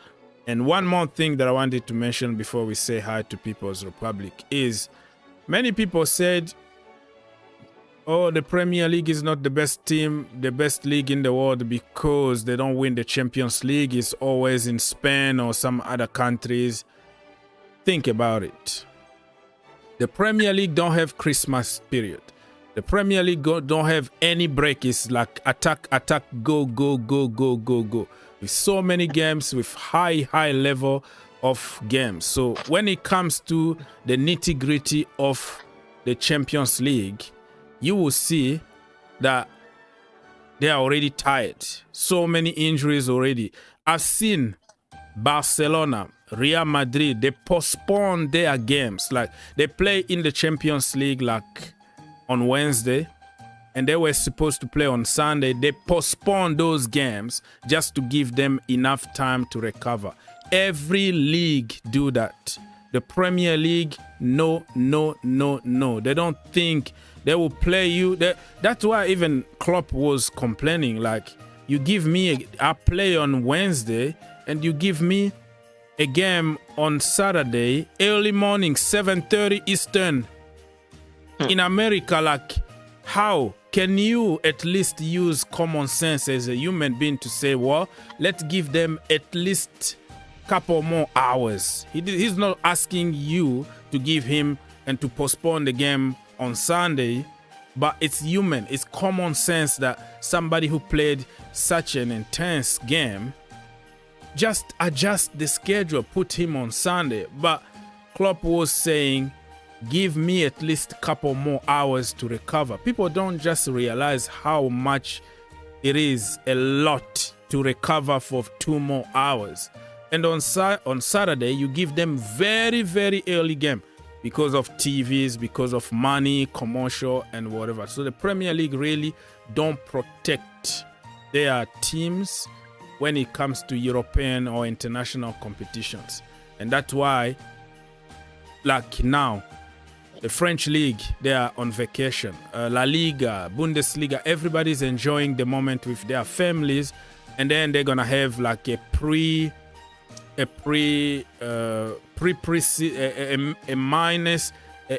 And one more thing that I wanted to mention before we say hi to People's Republic is, many people said, oh, the Premier League is not the best team, the best league in the world, because they don't win the Champions League. It's always in Spain or some other countries. Think about it. The Premier League don't have Christmas period. The Premier League don't have any break. It's like attack, go, go, go, go, go, go. With so many games, with high level of games. So when it comes to the nitty-gritty of the Champions League, you will see that they are already tired. So many injuries already. I've seen Barcelona, Real Madrid, they postpone their games. They play in the Champions League on Wednesday, and they were supposed to play on Sunday. They postpone those games just to give them enough time to recover. Every league do that. The Premier League, no. They don't think they will play you. That's why even Klopp was complaining. You give me, I play on Wednesday, and you give me a game on Saturday, early morning, 7:30 Eastern. In America, like, how can you at least use common sense as a human being to say, well, let's give them at least couple more hours? He's not asking you to give him and to postpone the game on Sunday, but it's human. It's common sense that somebody who played such an intense game, just adjust the schedule, put him on Sunday. But Klopp was saying, give me at least a couple more hours to recover. People don't just realize how much it is a lot to recover for 2 more hours. And on Saturday, you give them very, very early game because of TVs, because of money, commercial, and whatever. So the Premier League really don't protect their teams when it comes to European or international competitions. And that's why, like now, the French League, they are on vacation. La Liga, Bundesliga, everybody's enjoying the moment with their families. And then they're going to have like a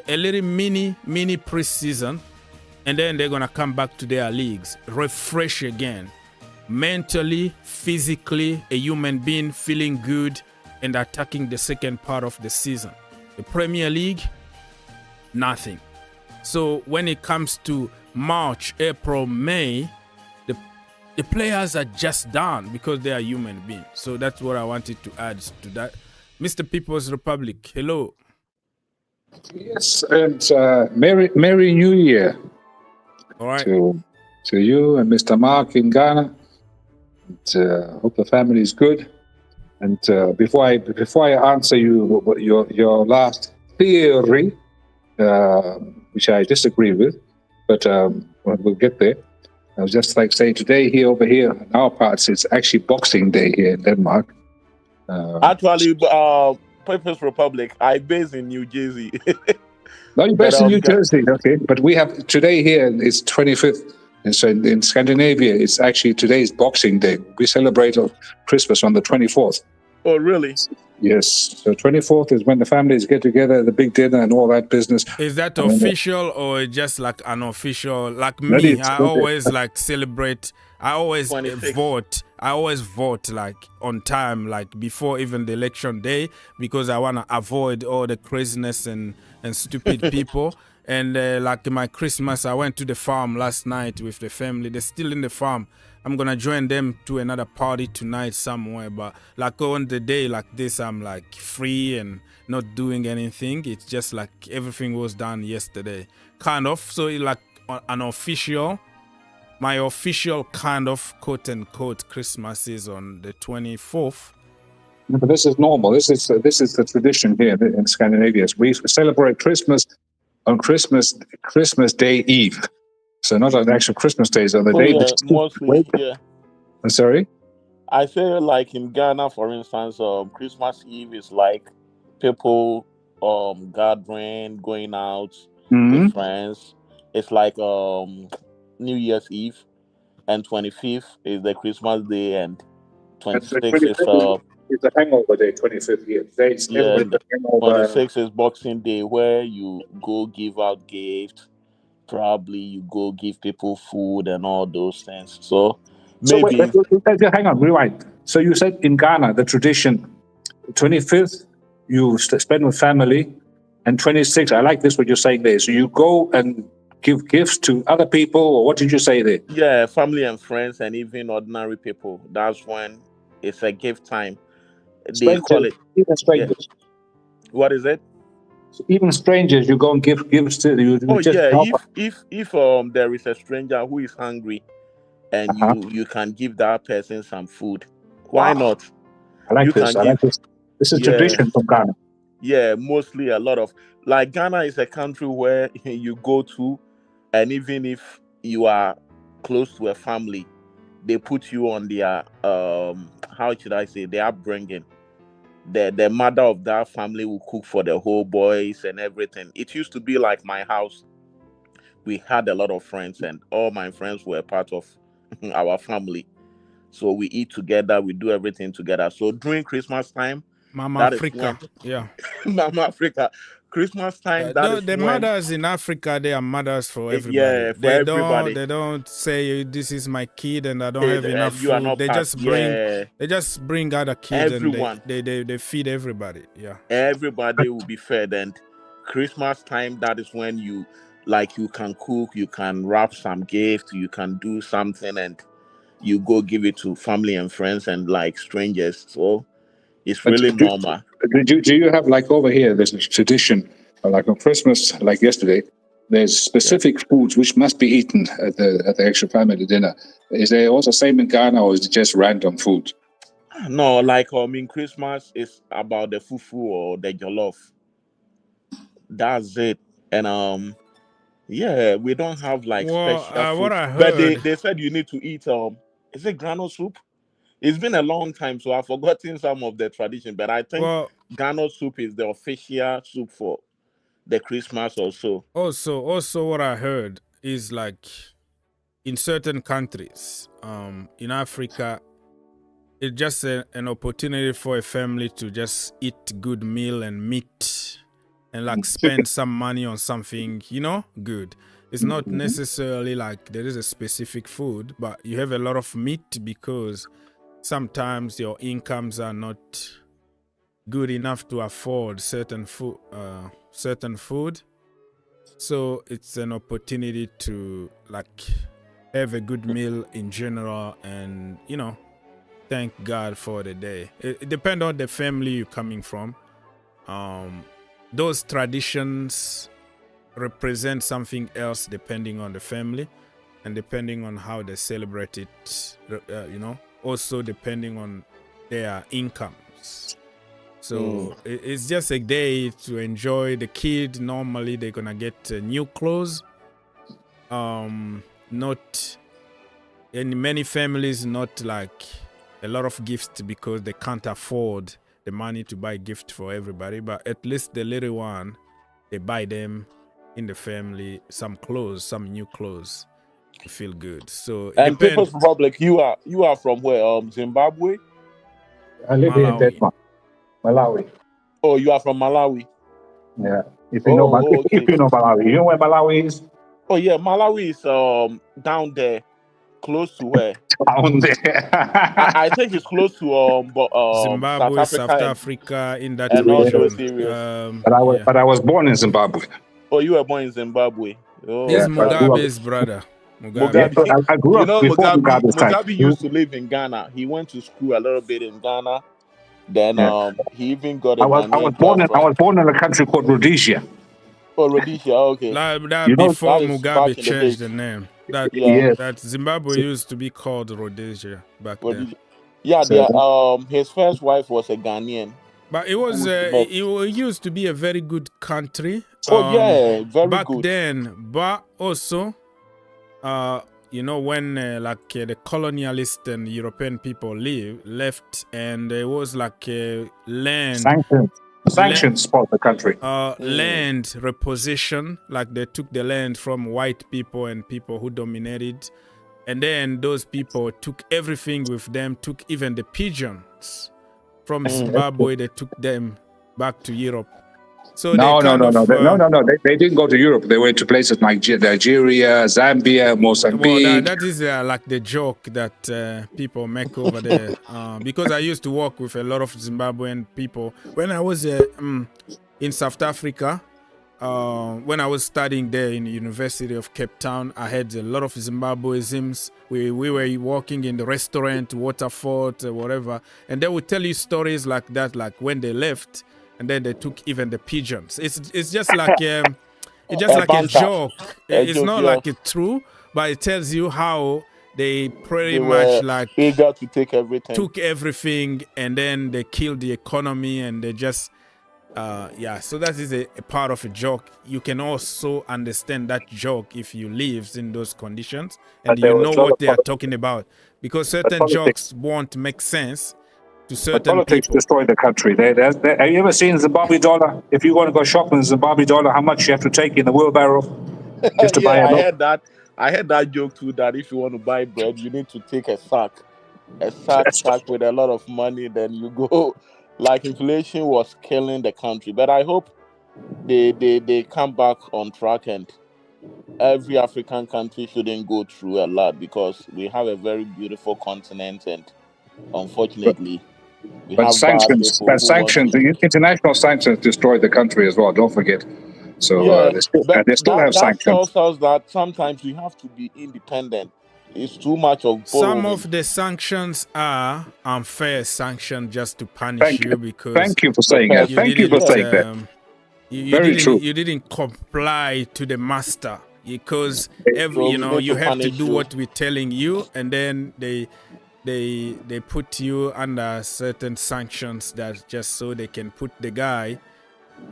little mini preseason, and then they're gonna come back to their leagues, refresh again, mentally, physically, a human being feeling good and attacking the second part of the season. The Premier League, nothing. So when it comes to March, April, May, the players are just done because they are human beings. So that's what I wanted to add to that. Mr. People's Republic, hello. Yes, and Merry New Year. All right. To you and Mr. Mark in Ghana. And, hope the family is good. And before I answer your last theory, which I disagree with, but we'll get there. I was just like saying today over here in our parts, it's actually Boxing Day here in Denmark. Actually, People's Republic, I based in New Jersey. No, you're based in New Jersey, okay. But we have today here, it's 25th. And so in Scandinavia, it's actually today's Boxing Day. We celebrate Christmas on the 24th. Oh, really? Yes. So 24th is when the families get together, the big dinner and all that business. Is that official or just like unofficial? Like me, I always like celebrate. I always 26. vote. I always vote like on time, like before even the election day, because I want to avoid all the craziness and stupid people. And like my Christmas, I went to the farm last night with the family. They're still in the farm. I'm going to join them to another party tonight somewhere. But like on the day like this, I'm like free and not doing anything. It's just like everything was done yesterday. Kind of. So like an official, my official kind of quote unquote Christmas is on the 24th. No, but this is normal. This is the tradition here in Scandinavia. We celebrate Christmas on Christmas Day Eve. So not on the actual Christmas days, on the day. Yeah, mostly, yeah. I'm sorry? I say like in Ghana, for instance, Christmas Eve is like people gathering, going out with friends. It's like New Year's Eve, and 25th is the Christmas Day, and 26th is it's a hangover day, 25th year. yeah, 26th is Boxing Day, where you go give out gifts. Probably you go give people food and all those things. So maybe. Wait, hang on, rewind. So you said in Ghana, the tradition, 25th, you spend with family, and 26th, I like this, what you're saying there. So you go and give gifts to other people, or what did you say there? Yeah, family and friends, and even ordinary people. That's when it's a gift time. They call it. Even strangers. Yeah. What is it? So even strangers, you go and give gifts to you. If there is a stranger who is hungry, and you can give that person some food, why not? I like this. This is tradition from Ghana. Yeah, mostly a lot of like Ghana is a country where you go to, and even if you are close to a family, they put you on their how should I say, their upbringing. The mother of that family will cook for the whole boys and everything. It used to be like my house. We had a lot of friends, and all my friends were part of our family. So we eat together, we do everything together. So during Christmas time, Mama That is when Africa. Yeah. Mama Africa. Christmas time. That is The when mothers in Africa, they are mothers for everybody. yeah, for everybody. They don't say this is my kid and I don't Kid, have enough and you are food. not They part. just Yeah, bring other kids and everyone. they feed everybody. Yeah. Everybody will be fed. And Christmas time, that is when you can cook, you can wrap some gift, you can do something, and you go give it to family and friends and like strangers. So it's But really normal. do you have, like over here, there's a tradition, like on Christmas, like yesterday, there's specific foods which must be eaten at the actual family dinner. Is there also same in Ghana, or is it just random food? No, like in Christmas, it's about the fufu or the jollof. That's it. And yeah, we don't have like Well, special what food. I But heard, they said you need to eat is it granola soup? It's been a long time, so I've forgotten some of the tradition. But I think well, granola soup is the official soup for the Christmas also. also what I heard is like in certain countries, in Africa, it's just an opportunity for a family to just eat good meal and meat and like spend some money on something, good. It's not necessarily like there is a specific food, but you have a lot of meat because sometimes your incomes are not good enough to afford certain food. So it's an opportunity to like have a good meal in general and, thank God for the day. It depends on the family you're coming from. Those traditions represent something else depending on the family and depending on how they celebrate it, also depending on their incomes. So it's just a day to enjoy. The kid, normally they're gonna get new clothes. Not in many families, not like a lot of gifts because they can't afford the money to buy gift for everybody, but at least the little one, they buy them in the family some clothes, some new clothes to feel good. So it And depends. People's Republic, you are from where? Zimbabwe? I live here in Malawi. Denmark, Malawi. Oh, you are from Malawi. Yeah. If you know Malawi, you know where Malawi is? Oh yeah, Malawi is down there, close to where? Down there. I think it's close to Zimbabwe, South South Africa Africa, in that and all region. those areas. But I was born in Zimbabwe. Oh, you were born in Zimbabwe. Oh, He's Yeah, but I grew up- Mugabe's brother. Mugabe. Yeah, I grew You up know, before Mugabe's time. Mugabe used to live in Ghana. He went to school a little bit in Ghana. Then Yeah. he even got a I was Ghanaian born girlfriend. in a country called Rhodesia. Oh, Rhodesia. Okay. That You know, before that is Mugabe back in the changed days. the name. Yeah. That Zimbabwe used to be called Rhodesia back then. Rhodesia. Yeah. His first wife was a Ghanaian. But it was met. it used to be a very good country. Oh yeah, very back good. then. But also, when the colonialist and European people left, and it was like land. Sanctions for the country. Land reposition, like they took the land from white people and people who dominated, and then those people took everything with them, took even the pigeons from Zimbabwe. They took them back to Europe. So No. They didn't go to Europe. They went to places like Nigeria, Zambia, Mozambique. Well, that is like the joke that people make over there. Because I used to work with a lot of Zimbabwean people. When I was in South Africa, when I was studying there in the University of Cape Town, I had a lot of Zimbabweans. We were working in the restaurant, Waterford, whatever. And they would tell you stories like that, like when they left, and then they took even the pigeons. It's just like a joke. It's not like it's true, but it tells you how they pretty much like eager to take everything. Took everything, and then they killed the economy, and they just so that is a part of a joke. You can also understand that joke if you live in those conditions and you know what they are talking about, because certain jokes won't make sense to certain politics people. Destroy the country. Have you ever seen Zimbabwe dollar? If you want to go shopping in Zimbabwe dollar, how much you have to take in the wheelbarrow just to buy a loaf? I heard that joke too, that if you want to buy bread, you need to take a sack with a lot of money. Then you go like inflation was killing the country. But I hope they come back on track, and every African country shouldn't go through a lot, because we have a very beautiful continent, and unfortunately we But have bad sanctions, people who want to. international sanctions destroyed the country as well. Don't forget. So Yeah, but they still have that sanctions. tells us that sometimes we have to be independent. It's too much of Some borrowing. of the sanctions are unfair sanctions just to punish Thank you you. because Thank you for saying that. You Thank you for saying that. Very true. You didn't comply to the master because So we need you to have to punish do you. what we're telling you, and then they put you under certain sanctions that just so they can put the guy,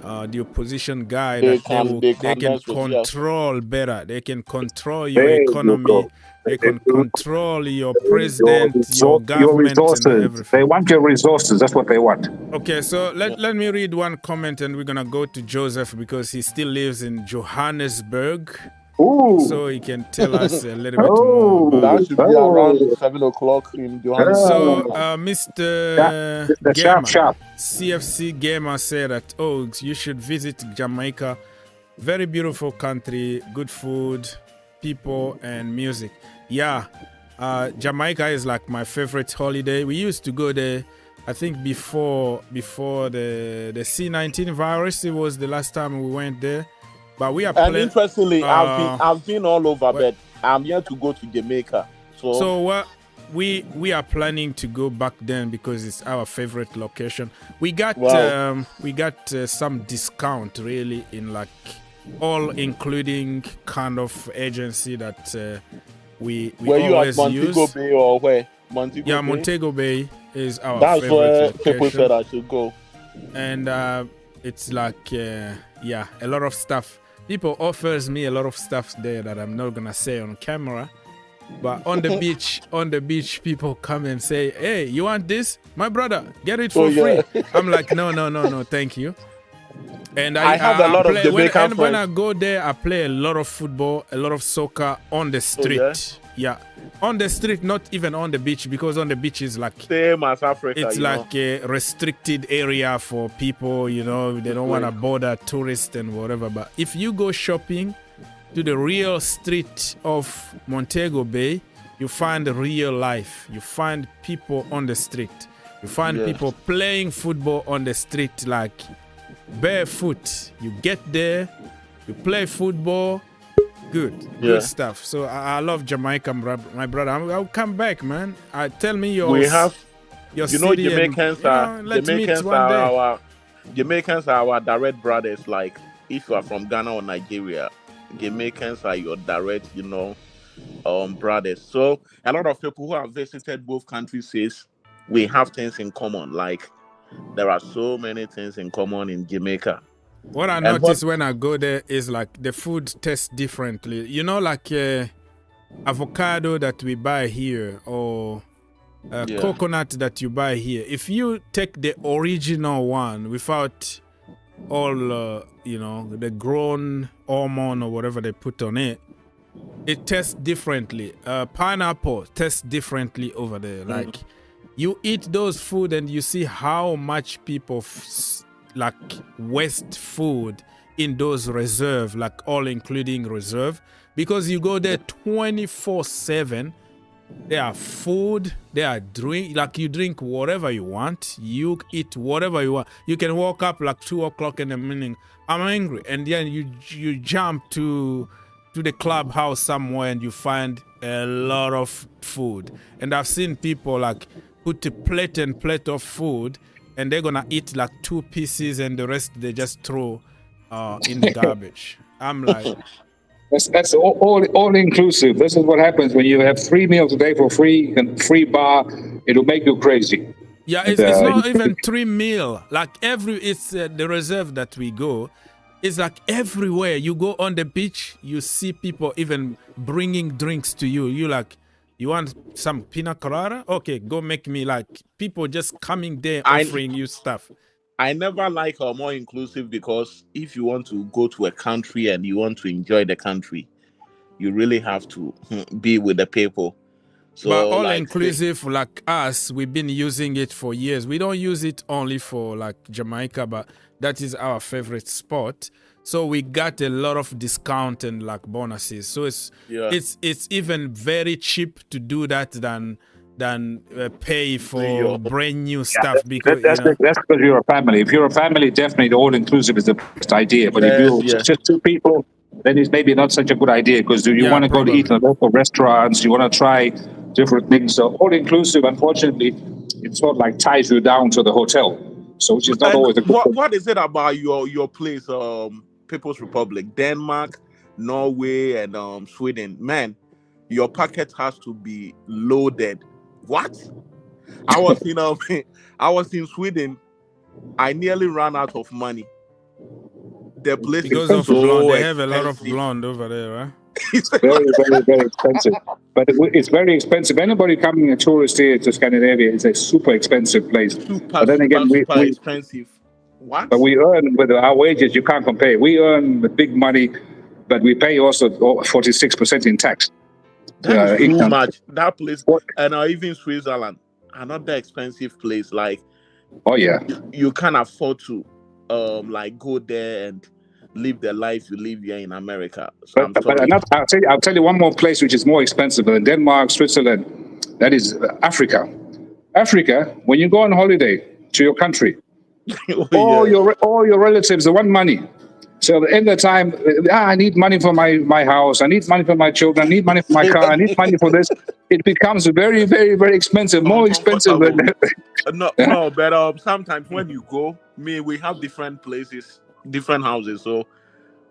the opposition guy, They that they they can can mess with, yes. control better. They can control your There you economy. go. They can control your Your, president, your your government, and resources. everything. They want your resources. That's what they want. Okay, so let me read one comment and we're gonna go to Joseph because he still lives in Johannesburg. Ooh. So he can tell us a little bit more about. That should be around 7 o'clock in Johannesburg. So Mr. The sharp. CFC Gamer said that, oh, you should visit Jamaica. Very beautiful country, good food, people, and music. Yeah, Jamaica is like my favorite holiday. We used to go there, I think before the C-19 virus. It was the last time we went there. But we are And interestingly, I've been all over, but I'm yet to go to Jamaica. So we are planning to go back then because it's our favorite location. We got some discount really in like all including kind of agency that we were you at always Montego use. Bay or where? Montego Bay? Montego Bay is our That's favorite where location. people said I should go. And it's like a lot of stuff. People offers me a lot of stuff there that I'm not gonna say on camera. But on the beach, people come and say, "Hey, you want this, my brother? Get it for free." I'm like, no, thank you. And I have a lot of Jamaican friends. When I go there, I play a lot of football, a lot of soccer on the street. On the street, not even on the beach, because on the beach is like same as Africa. It's like a restricted area for people, they don't want to bother tourists and whatever. But if you go shopping to the real street of Montego Bay, you find real life. You find people on the street. You find people playing football on the street, like barefoot. You get there, you play football. Good stuff. So I love Jamaica, my brother. I'll come back, man. Tell me your city. Jamaicans Jamaicans are our direct brothers. Like if you are from Ghana or Nigeria, Jamaicans are your direct, brothers. So a lot of people who have visited both countries says we have things in common. Like there are so many things in common in Jamaica. What I notice when I go there is like the food tastes differently. Like avocado that we buy here or coconut that you buy here. If you take the original one without all, the grown hormone or whatever they put on it, it tastes differently. Pineapple tastes differently over there. Like you eat those food and you see how much people waste food in those reserve, like all including reserve, because you go there 24/7. There are food, there are drink, like you drink whatever you want, you eat whatever you want. You can walk up like 2 o'clock in the morning, I'm angry, and then you jump to the clubhouse somewhere and you find a lot of food. And I've seen people like put a plate of food and they're gonna eat like 2 pieces and the rest they just throw in the garbage. I'm like, that's all inclusive. This is what happens when you have 3 meals a day for free and free bar. It'll make you crazy. Yeah, it's not even 3 meal. Like it's the reserve that we go. It's like everywhere you go on the beach, you see people even bringing drinks to you. You like, you want some pina colada? Okay, go make me. Like people just coming there offering you stuff. I never like more inclusive, because if you want to go to a country and you want to enjoy the country, you really have to be with the people. So But all like, inclusive, like us, we've been using it for years. We don't use it only for like Jamaica, but that is our favorite spot. So we got a lot of discount and like bonuses. So yeah. it's even very cheap to do that than pay for brand new stuff because That's because you're a family. If you're a family, definitely the all inclusive is the best idea. But if you're just two people, then it's maybe not such a good idea because you want to go to eat in local restaurants, you want to try different things. So all inclusive, unfortunately, it sort of like ties you down to the hotel. So which is not always a good thing. What is it about your place, People's Republic, Denmark, Norway, and Sweden? Man, your packet has to be loaded. What? I was in I was in Sweden. I nearly ran out of money. The place because is of so blonde. They expensive. have a lot of blonde over there, right? It's very, very, very expensive. But it's very expensive. Anybody coming a tourist here to Scandinavia, it's a super expensive place. But then again, super expensive. What? But we earn with our wages. You can't compare. We earn the big money, but we pay also 46% in tax. That is too much. That place, and even Switzerland, another expensive place. Like, oh yeah, you can't afford to, like go there and live the life you live here in America. So I'll tell you one more place which is more expensive than Denmark, Switzerland. That is Africa. Africa, when you go on holiday to your country, all your relatives they want money. So at the end of the time, I need money for my house. I need money for my children. I need money for my car. I need money for this. It becomes very, very, very expensive. More expensive than no. But sometimes when you go, we have different places, different houses. So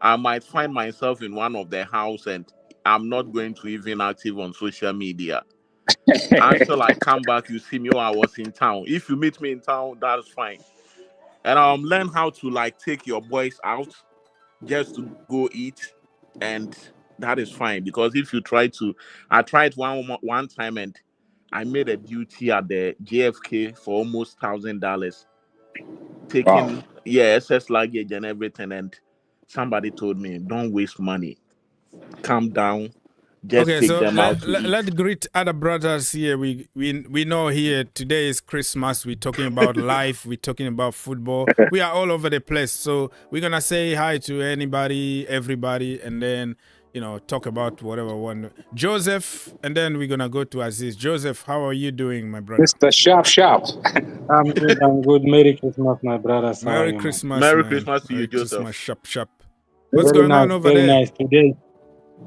I might find myself in one of their house, and I'm not going to even active on social media. Until I come back, you see me. I was in town. If you meet me in town, that's fine. And learn how to like take your boys out just to go eat, and that is fine. Because if you I tried one time, and I made a duty at the JFK for almost $1,000, taking SS luggage and everything. And somebody told me, "Don't waste money. Calm down. Just take them out to eat." Let's greet other brothers here. We know here today is Christmas. We're talking about life. We're talking about football. We are all over the place. So we're gonna say hi to anybody, everybody, and then talk about whatever one. Joseph, and then we're gonna go to Aziz. Joseph, how are you doing, my brother? Mr. Sharp. I'm good. I'm good. Merry Christmas, my brothers. Merry Christmas. Merry man. Christmas to you, Joseph. Christmas, sharp. What's going on over very there? Nice today.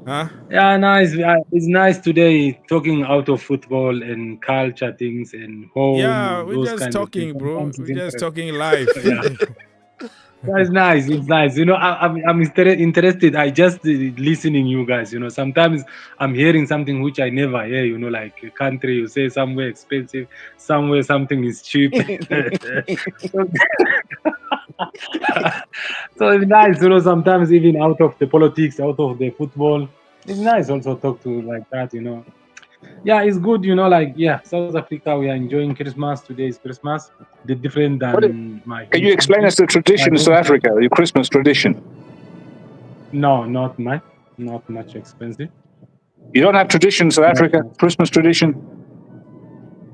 Huh? Yeah, nice. It's nice today talking out of football and culture things and home. Yeah, we're those just kind talking, of bro. Sometimes We're it's just interesting. talking live. Yeah. That's nice. It's nice. I'm interested. I just listening you guys. Sometimes I'm hearing something which I never hear. Like a country, you say somewhere expensive, somewhere something is cheap. So it's nice. Sometimes even out of the politics, out of the football, it's nice also talk to like that. Yeah, it's good. South Africa, we are enjoying Christmas. Today is Christmas. The different than my. Can you explain us the tradition in South Africa, your Christmas tradition? No, not much. Not much expensive. You don't have tradition in South Africa, Christmas tradition?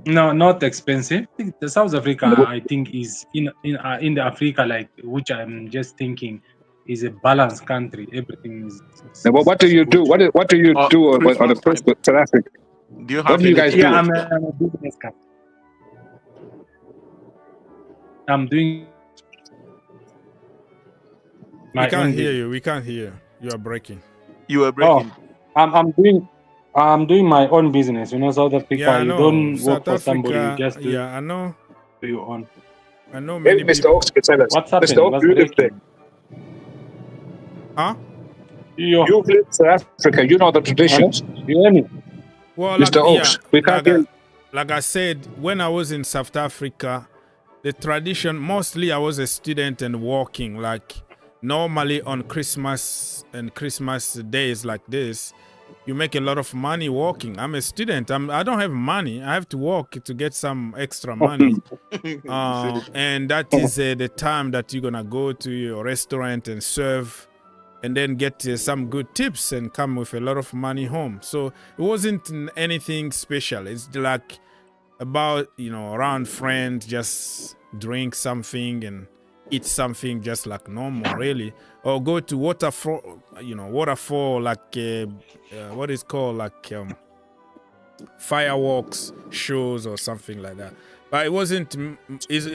No, not expensive. The South Africa, I think, is in the Africa, like which I'm just thinking, is a balanced country. Everything is. What do you do? What do you do on the Christmas South Africa? Do you have what do you guys do? Yeah, I'm a business guy. I'm doing. We can't hear you. We can't hear you. You are breaking. You are breaking. Oh, I'm doing my own business. South Africa. Yeah, I know. You don't South work for Africa, somebody. You just do. Yeah, I know. Your own. I know many Mr. people. Oaks can tell us. What's happening? Mr. Oaks, What's you live there. breaking? Huh? You You live in South Africa. You know the traditions. You hear me? Well, Mr. Oaks, we can't hear. Like I said, when I was in South Africa, the tradition, mostly I was a student and working. Like normally on Christmas and Christmas days like this, you make a lot of money working. I'm a student. I don't have money. I have to work to get some extra money. And that is the time that you're going to go to your restaurant and serve and then get some good tips and come with a lot of money home. So it wasn't anything special. It's like about, around friends, just drink something and eat something just like normal, really. Or go to waterfall, like what is called, like fireworks shows or something like that. But it wasn't,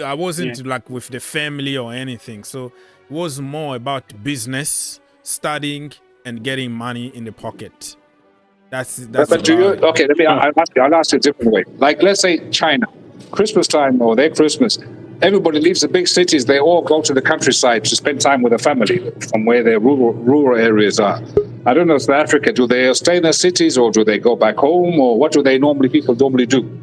I wasn't like with the family or anything. So it was more about business, studying, and getting money in the pocket. That's But do you, it. okay, I'll ask you a different way. Like, let's say China, Christmas time or their Christmas, everybody leaves the big cities, they all go to the countryside to spend time with the family from where their rural areas are. I don't know, South Africa, do they stay in the cities or do they go back home, or what do people normally do?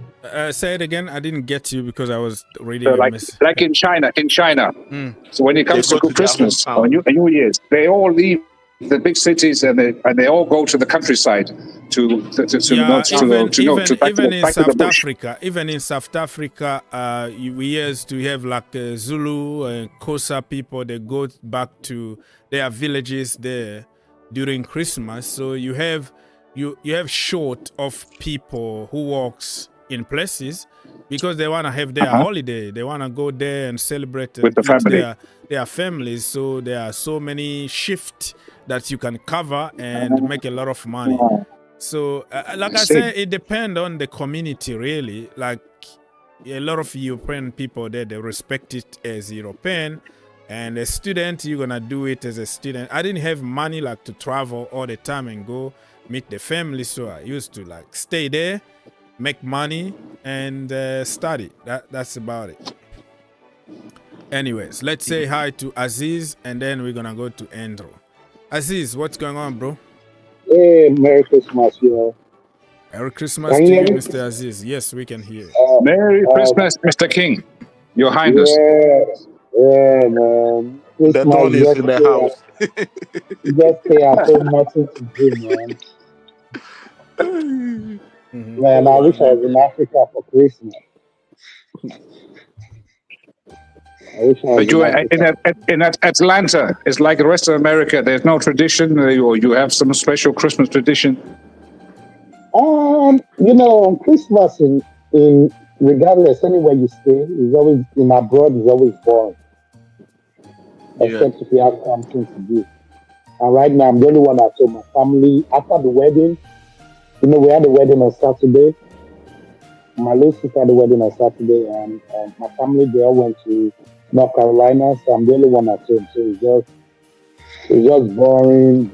Say it again. I didn't get you because I was reading So a like message. in China, so when it comes They to go to their Christmas hometown. or New Year's, they all leave the big cities and they all go to the countryside to back to the bush. Even in South Africa, we used to have like Zulu and Xhosa people. They go back to their villages there during Christmas. So you have short of people who works in places because they want to have their holiday. They want to go there and celebrate and With the family. their families. So there are so many shifts that you can cover and make a lot of money. So like I said, it depends on the community, really. Like a lot of European people there, they respect it as European. And a student, you're going to do it as a student. I didn't have money like to travel all the time and go meet the family. So I used to like stay there, make money, and study. That's about it. Anyways, let's say hi to Aziz, and then we're going to go to Andrew. Aziz, what's going on, bro? Hey, Merry Christmas, yo. Merry Christmas Can to you you, hear me? Mr. Aziz. Yes, we can hear you. Merry Christmas, Mr. King, Your Highness. Yeah, man. The Christmas, Don is in the house. just stay at home, nothing to do, man. Man, I wish I was in Africa for Christmas. But you in Atlanta, it's like the rest of America. There's no tradition, or you have some special Christmas tradition. On Christmas in regardless anywhere you stay, is always in abroad is always boring. Except if you have something to do. And right now I'm the only one at home. My family after the wedding, we had the wedding on Saturday. My late sister had the wedding on Saturday, and my family they all went to North Carolina, so I'm the only one at home. So it's just boring,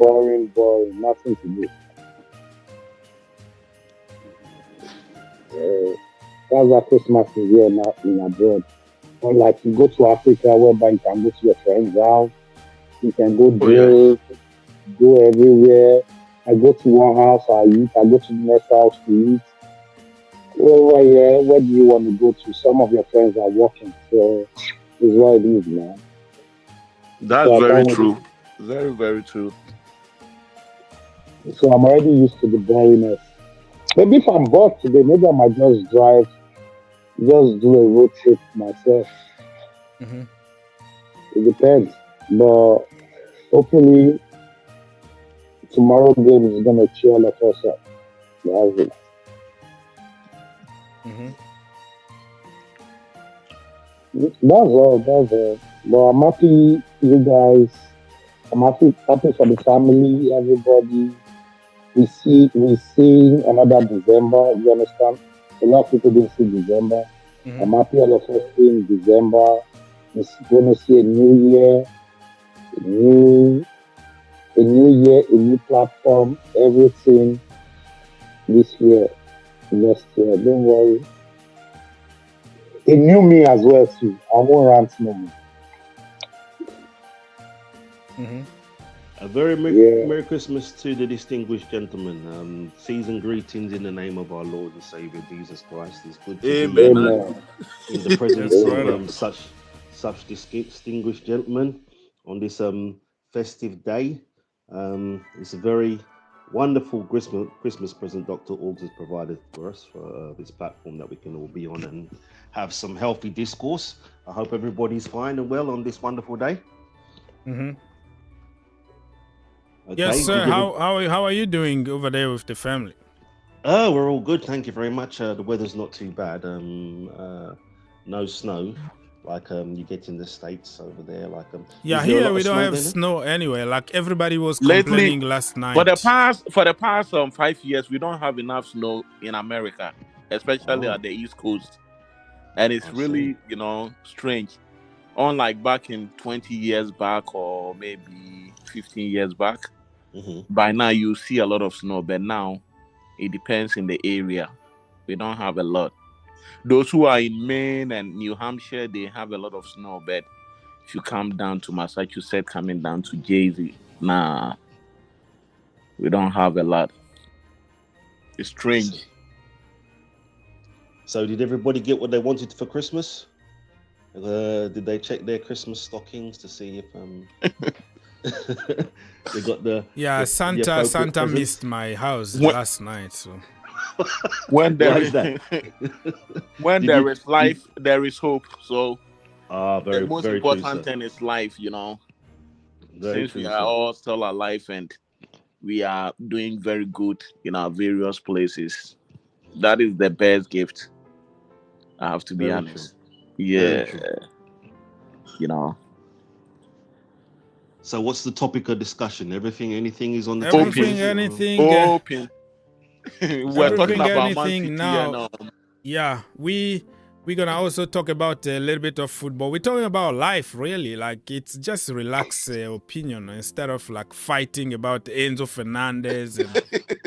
nothing to do. That's why Christmas is here now in abroad. Unlike you go to Africa, whereby you can go to your friend's house, you can go drink, go everywhere. I go to one house, I eat. I go to the next house to eat. Where do you want to go to? Some of your friends are working, so it's what it is, man. That's very true. Very, very true. So I'm already used to the boringness. Maybe if I'm bored today, maybe I might just drive, just do a road trip myself. It depends. But hopefully tomorrow game is going to cheer all of us up. That's it. That's all. But I'm happy, you guys. I'm happy for the family, everybody. We see another December. You understand? A lot of people didn't see December. I'm happy all of us seeing December. We're going to see a new year, a new platform, everything this year, next year. Don't worry. A new me as well too. I won't rant no more. A very Merry Christmas to the distinguished gentlemen. Season greetings in the name of our Lord and Savior Jesus Christ. It's good to be in the presence of such distinguished gentlemen on this festive day. It's a very wonderful Christmas present Dr. August has provided for us for this platform that we can all be on and have some healthy discourse. I hope everybody's fine and well on this wonderful day. Okay. Yes, sir. Did you- How are you doing over there with the family? We're all good, thank you very much. The weather's not too bad. No snow, like you get in the States over there. Like Yeah, is there a here lot we of don't snow have there now? snow anyway. Like everybody was Lately, complaining last night. for the past 5 years, we don't have enough snow in America, especially at the East Coast, and it's I really strange. Unlike back in 20 years back or maybe 15 years back, by now you see a lot of snow, but now it depends in the area. We don't have a lot. Those who are in Maine and New Hampshire, they have a lot of snow, but if you come down to Massachusetts, coming down to Jersey, nah, we don't have a lot. It's strange. So did everybody get what they wanted for Christmas? Did they check their Christmas stockings to see if they got the Santa appropriate presents? missed my house last night. So When there Why is is that? when Did there you- is life, there is hope. So very, the most very true, important sir. thing is life, Very Since true, we sir. are all still alive and we are doing very good in our various places, that is the best gift. I have to be Very honest. Very Yeah, true. So what's the topic of discussion? Anything is on the everything, table? anything, open. We're talking everything, about Man anything City now. and Yeah, we're gonna also talk about a little bit of football. We're talking about life, really. Like it's just relaxed opinion instead of like fighting about Enzo Fernandez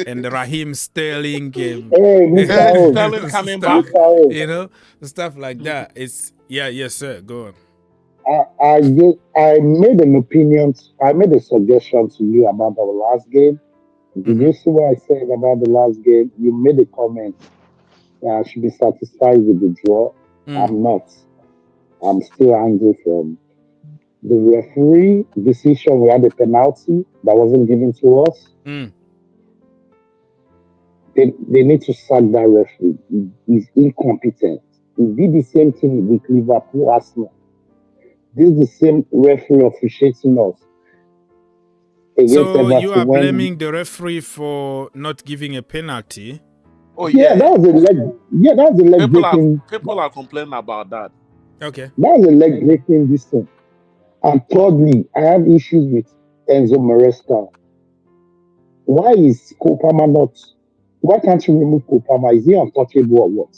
and Raheem Sterling. Hey, Mr. O. Sterling coming stuff, back. Mr. O. Stuff like that. It's yes, sir. Go on. I made an opinion. I made a suggestion to you about our last game. Did you see what I said about the last game? You made a comment. I should be satisfied with the draw. I'm not. I'm still angry from the referee decision. We had a penalty that wasn't given to us. They need to sack that referee. He's incompetent. He did the same thing with Liverpool, Arsenal. This is the same referee officiating us. So you are blaming the referee for not giving a penalty? Oh yeah, that was a leg. Yeah, that was a leg breaking. People are complaining about that. Okay. That was a leg breaking this thing. And thirdly, I have issues with Enzo Maresca. Why is Kopama not? Why can't you remove Kopama? Is he untouchable or what?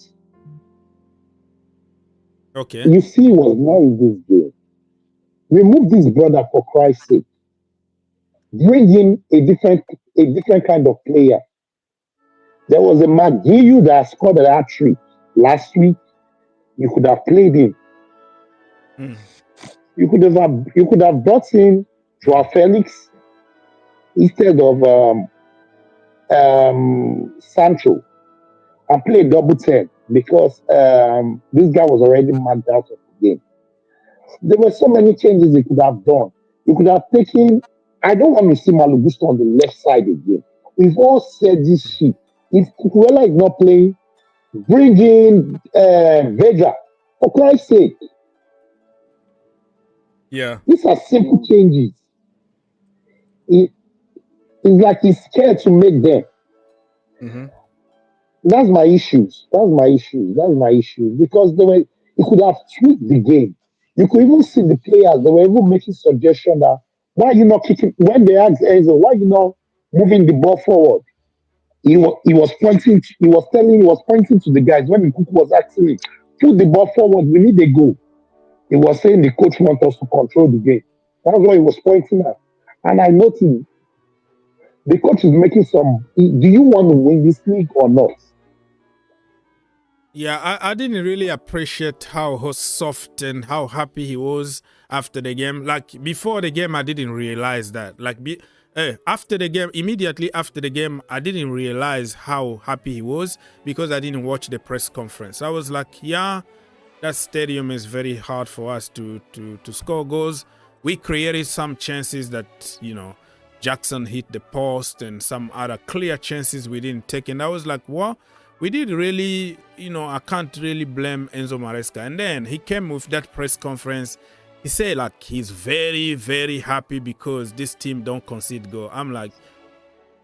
Okay. You see, he was not in this game. Remove this brother for Christ's sake. Bring in a different kind of player. There was a McGee that scored a hat-trick last week. You could have played him. You could have brought in Joao Felix instead of Sancho and play double 10 because this guy was already marked out of the game. There were so many changes he could have done. He could have taken. I don't want to see Malugusto on the left side again. We've all said this shit. If Kukuela is not playing, bring in Vega. For Christ's sake. Yeah. These are simple changes. It's like he's scared to make them. That's my issues. Because he could have tweaked the game. You could even see the players, they were even making suggestions that why are you not kicking when they asked Enzo, why are you not moving the ball forward? He was pointing to the guys when the cook was asking him, put the ball forward, we need a goal. He was saying the coach wants us to control the game. That's what he was pointing at. And I noticed the coach is making some. Do you want to win this league or not? Yeah, I didn't really appreciate how soft and how happy he was after the game. Like before the game, I didn't realize that. Like after the game, immediately after the game, I didn't realize how happy he was because I didn't watch the press conference. I was like, yeah, that stadium is very hard for us to score goals. We created some chances that, Jackson hit the post and some other clear chances we didn't take. And I was like, what? We did really, I can't really blame Enzo Maresca. And then he came with that press conference he said like he's very, very happy because this team don't concede goal. I'm like,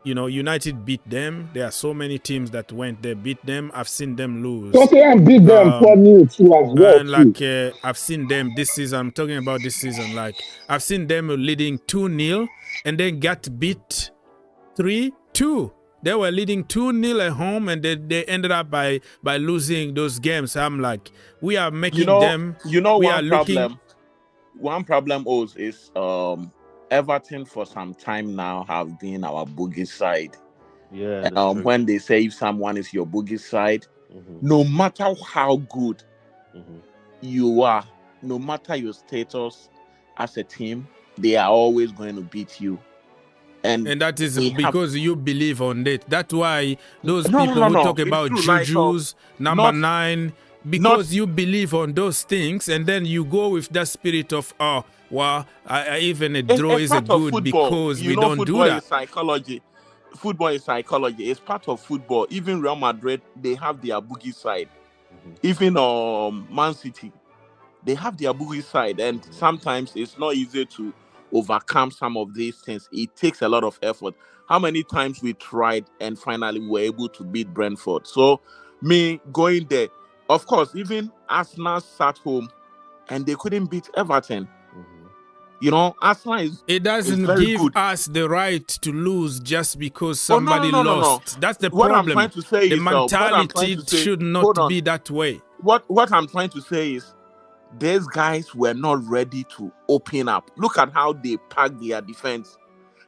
you know, United beat them. There are so many teams that went there, beat them. I've seen them lose. Tottenham beat them 4-0 too as well. And like I've seen them this season. I'm talking about this season. Like I've seen them leading 2-0 and then got beat 3-2. They were leading 2-0 at home and they ended up by losing those games. I'm like, we are making them. You know, we one are problem. looking. One problem is Everton for some time now have been our boogie side. Yeah. And when they say if someone is your boogie side, no matter how good you are, no matter your status as a team, they are always going to beat you. And that is because you believe on it. That's why those people who talk about Juju's, number 9, because you believe on those things, and then you go with that spirit of, oh, well, even a draw is a good because we don't do that. Football is psychology. It's part of football. Even Real Madrid, they have their boogie side. Even Man City, they have their boogie side. And sometimes it's not easy to overcome some of these things. It takes a lot of effort. How many times we tried and finally were able to beat Brentford? So me going there, of course, even Arsenal sat home and they couldn't beat Everton. You know, Arsenal is it doesn't give us the right to lose just because somebody no. lost. That's the what problem. I'm trying to say the is, mentality should not be that way. What I'm trying to say is these guys were not ready to open up. Look at how they packed their defense.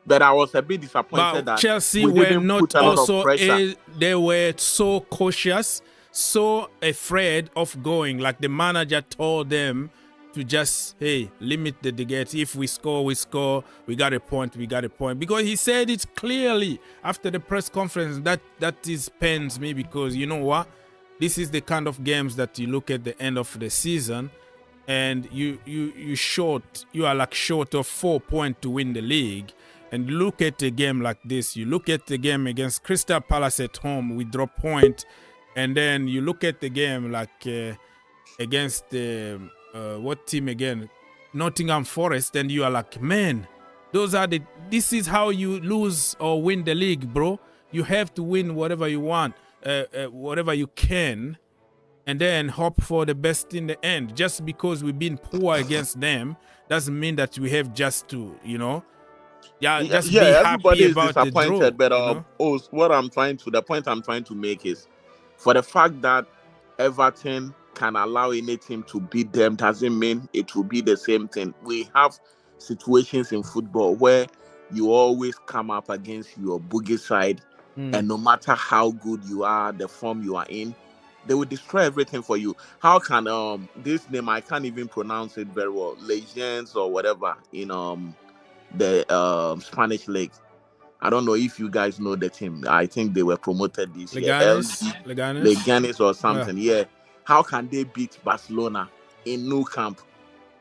But I was a bit disappointed that Chelsea we were didn't not put a lot also of pressure. they were so cautious, so afraid of going. Like the manager told them to just, hey, limit the gate. If we score, we score. We got a point, we got a point. Because he said it clearly after the press conference. That pains me because you know what? This is the kind of games that you look at the end of the season and you are like short of 4 points to win the league. And look at a game like this. You look at the game against Crystal Palace at home, we drop point. And then you look at the game like against what team again? Nottingham Forest, and you are like, man, this is how you lose or win the league, bro. You have to win whatever you want, whatever you can, and then hope for the best in the end. Just because we've been poor against them doesn't mean that we have just to, you know, be everybody happy is about the draw. disappointed. But the point I'm trying to make is for the fact that Everton can allow any team to beat them doesn't mean it will be the same thing. We have situations in football where you always come up against your boogie side, and no matter how good you are, the form you are in, they will destroy everything for you. How can this name, I can't even pronounce it very well, Legends or whatever in the Spanish league. I don't know if you guys know the team. I think they were promoted this year. Leganes or something. Yeah. How can they beat Barcelona in Nou Camp?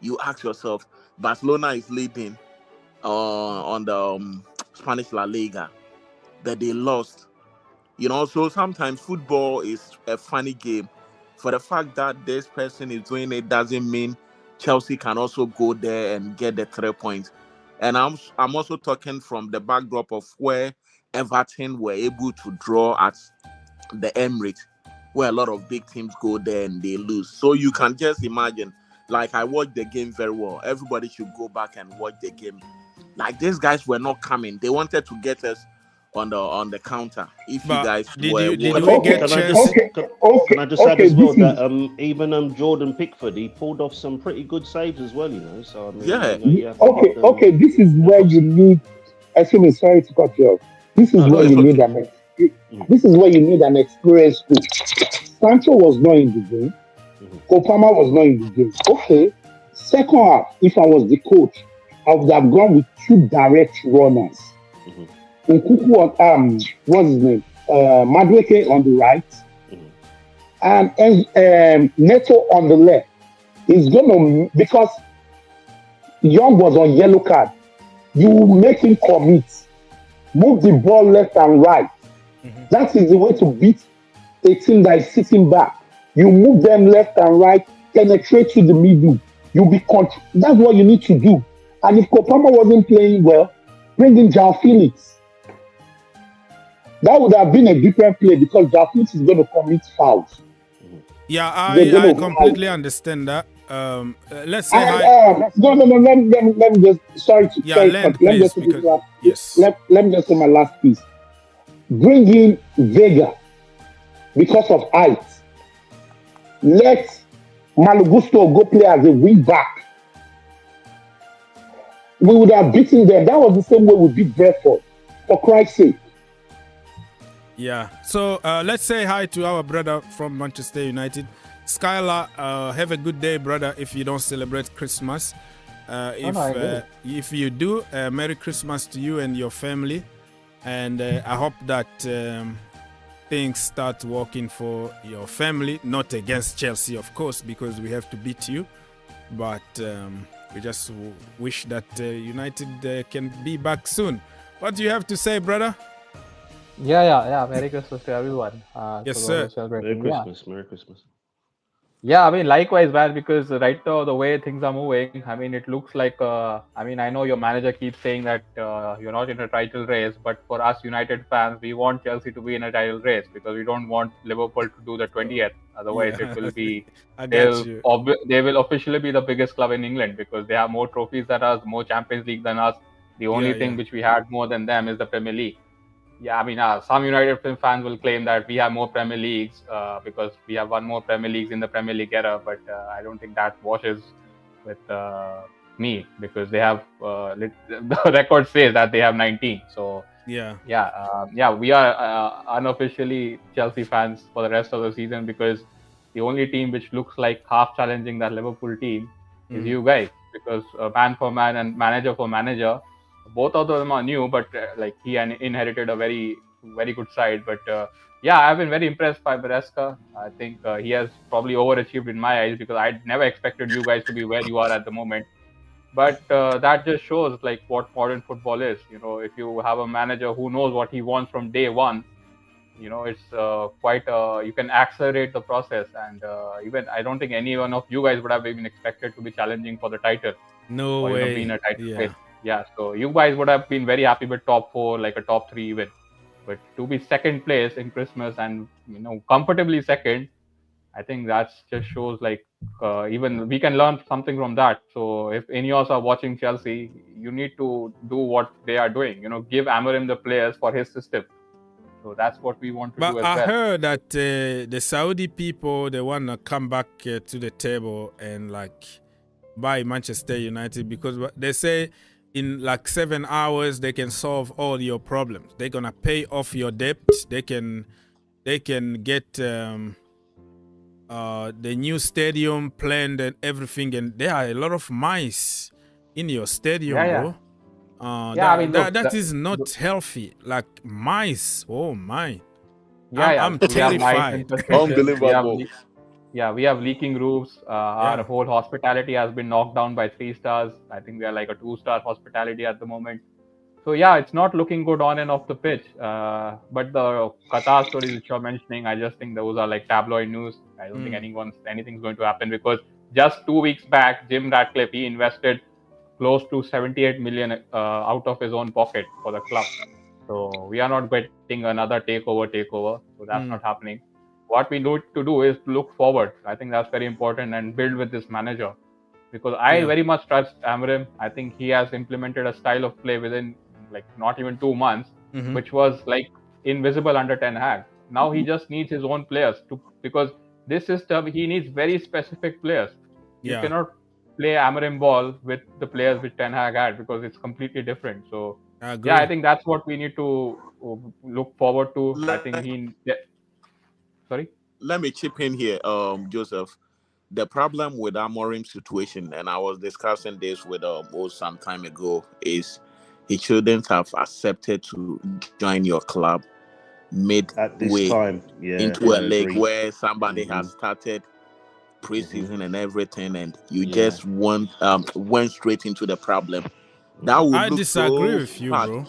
You ask yourself. Barcelona is leading on the Spanish La Liga, but they lost. You know, so sometimes football is a funny game. For the fact that this person is doing it doesn't mean Chelsea can also go there and get the 3 points. And I'm also talking from the backdrop of where Everton were able to draw at the Emirates, where a lot of big teams go there and they lose. So you can just imagine, like I watched the game very well. Everybody should go back and watch the game. Like these guys were not coming. They wanted to get us on the counter. If you guys Can I just add as well that even Jordan Pickford, he pulled off some pretty good saves as well, you know. So I mean, okay. This is where you need. Sorry to cut you off. This is where you need an. This is where you need an experienced coach. Sancho was not in the game. Kopama was not in the game. Okay. Second half, if I was the coach, I would have gone with 2 direct runners. Nkuku what's his name? Madueke on the right, and Neto on the left. He's gonna, because Young was on yellow card. You make him commit, move the ball left and right. That is the way to beat a team that is sitting back. You move them left and right, penetrate to the middle, That's what you need to do. And if Kopama wasn't playing well, bring in Jao Felix. That would have been a different play because Jao Felix is going to commit fouls. Yeah, They're I gonna completely understand that. Let's say no. Let me just sorry to yeah, say, land let me please just say because this last, yes. let me just say my last piece. Bring in Vega because of height. Let Malagusto go play as a wing back. We would have beaten them. That was the same way we beat Brentford, for Christ's sake. Yeah. So let's say hi to our brother from Manchester United. Skylar, have a good day, brother, if you don't celebrate Christmas. If you do, Merry Christmas to you and your family. And I hope that things start working for your family, not against Chelsea, of course, because we have to beat you. But we just wish that United can be back soon. What do you have to say, brother? Yeah. Merry Christmas to everyone. Yes, sir. Merry Christmas. Merry Christmas. Yeah, I mean, likewise, man, because right now, the way things are moving, I mean, it looks like, I know your manager keeps saying that you're not in a title race, but for us United fans, we want Chelsea to be in a title race because we don't want Liverpool to do the 20th. Otherwise, it will be, they will officially be the biggest club in England because they have more trophies than us, more Champions League than us. The only thing which we had more than them is the Premier League. Yeah, I mean, some United fans will claim that we have more Premier Leagues because we have won more Premier Leagues in the Premier League era, but I don't think that washes with me because they have the record says that they have 19. So we are unofficially Chelsea fans for the rest of the season because the only team which looks like half challenging that Liverpool team is you guys because man for man and manager for manager. Both of them are new, but he inherited a very, very good side. But I've been very impressed by Beresca. I think he has probably overachieved in my eyes because I never expected you guys to be where you are at the moment. But that just shows what modern football is. You know, if you have a manager who knows what he wants from day one, you know, it's quite. You can accelerate the process, and even I don't think any one of you guys would have even expected to be challenging for the title. No or, way. Be in a title race. Yeah, so you guys would have been very happy with top 4, like a top 3 even. But to be second place in Christmas and, you know, comfortably second, I think that just shows even we can learn something from that. So if any of us are watching Chelsea, you need to do what they are doing. You know, give Amorim the players for his system. So that's what we want to do as well. But I heard that the Saudi people, they want to come back to the table and buy Manchester United because they say in 7 hours they can solve all your problems. They're gonna pay off your debt. They can get the new stadium planned and everything. And there are a lot of mice in your stadium, bro. That is not healthy. Like mice. Oh my. I'm terrified. Unbelievable. We have leaking roofs. Our whole hospitality has been knocked down by 3 stars. I think we are like a 2-star hospitality at the moment. So it's not looking good on and off the pitch. But the Qatar stories which you're mentioning, I just think those are like tabloid news. I don't think anything's going to happen because just 2 weeks back, Jim Ratcliffe, he invested close to 78 million out of his own pocket for the club. So we are not getting another takeover. So that's not happening. What we need to do is look forward. I think that's very important and build with this manager because I very much trust Amorim. I think he has implemented a style of play within not even 2 months, which was invisible under Ten Hag. Now he just needs his own players because this system, he needs very specific players. You cannot play Amorim ball with the players which Ten Hag had because it's completely different. So I think that's what we need to look forward to. I think Sorry? Let me chip in here, Joseph. The problem with Amorim's situation, and I was discussing this with Mo some time ago, is he shouldn't have accepted to join your club midway into a league where somebody has started preseason and everything, and you just went straight into the problem. That would I look disagree so with you, bad. bro.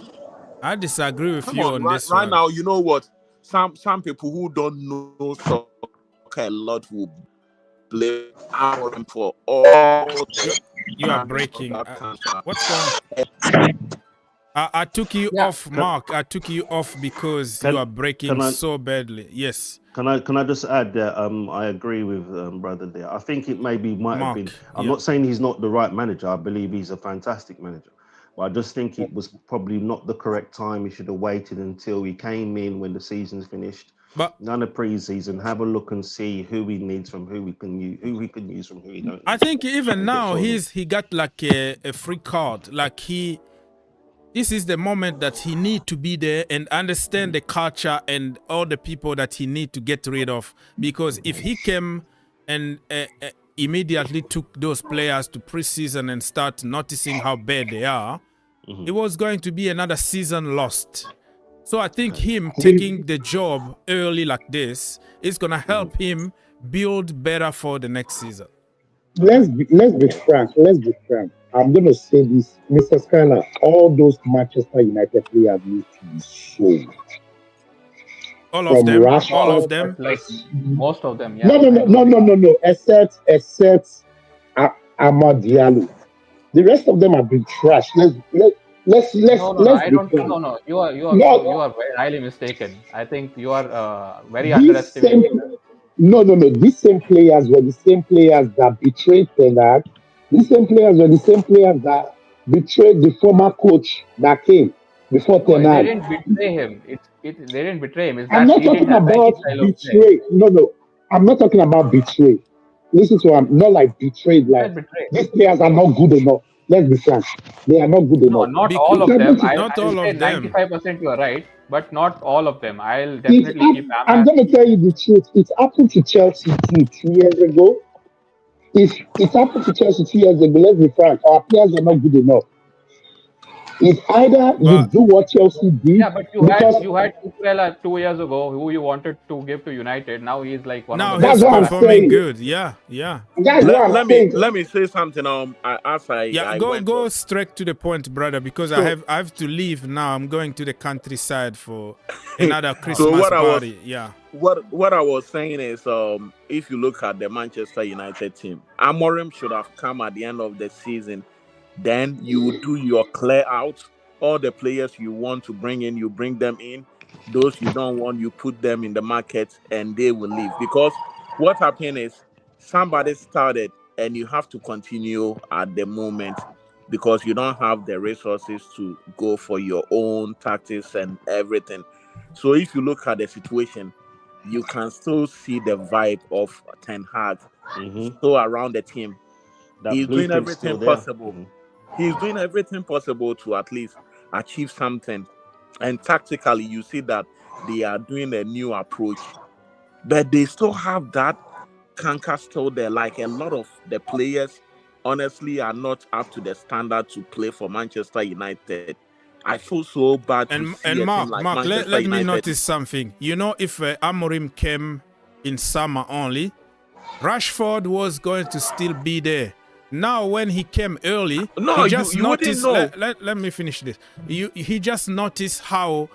I disagree with Come you on, this right one. now, you know what? Some people who don't know soccer a lot will blame Amorim for all the You are breaking. that comes out. What's going on? I took you off, Mark. I took you off because you are breaking so badly. Yes. Can I just add that I agree with brother there. I think it might have been. I'm not saying he's not the right manager. I believe he's a fantastic manager, but I just think it was probably not the correct time. He should have waited until he came in when the season's finished. But none of pre-season, have a look and see who he needs from who we can use, who he can use from who he don't. I think even now he got like a free card. Like this is the moment that he need to be there and understand the culture and all the people that he need to get rid of. Because if he came and immediately took those players to preseason and start noticing how bad they are, it was going to be another season lost. So I think him taking the job early like this is going to help him build better for the next season. Let's be frank. I'm going to say this, Mr. Skyler, all those Manchester United players need to be sold. All of them? All of them? Like most of them, yeah. No. Except Amad Diallo. The rest of them have been trashed. Let's I don't. No. You are very highly mistaken. I think you are very underestimating. No. These same players were the same players that betrayed Tenag. These same players were the same players that betrayed the former coach that came before Tenag. They didn't betray him. They didn't betray him. I'm not talking about betray. No. I'm not talking about betray. Listen to him. Not like betrayed. Like these players are not good enough. Let's be frank. They are not good enough. No, not all of them. Not all of them. 95% you are right, but not all of them. I'll definitely keep Ahmad. I'm going to tell you the truth. It happened to Chelsea 2 years ago. It happened to Chelsea 2 years ago. Let's be frank. Our players are not good enough. If either you do what Chelsea did, yeah, but you had Cucurella 2 years ago, who you wanted to give to United. Now he's like one of the best. Now he's performing good. Yeah. Let me say something. Go straight to the point, brother, because I have to leave now. I'm going to the countryside for another Christmas party. What I was saying is, if you look at the Manchester United team, Amorim should have come at the end of the season. Then you do your clear out. All the players you want to bring in, you bring them in. Those you don't want, you put them in the market and they will leave. Because what happened is somebody started and you have to continue at the moment because you don't have the resources to go for your own tactics and everything. So if you look at the situation, you can still see the vibe of Ten Hag still around the team. He's doing everything possible. He's doing everything possible to at least achieve something. And tactically, you see that they are doing a new approach. But they still have that canker still there. Like a lot of the players, honestly, are not up to the standard to play for Manchester United. I feel so bad. And Mark, let me notice something. You know, if Amorim came in summer only, Rashford was going to still be there. Now, when he came early, he just noticed. Let me finish this. He just noticed how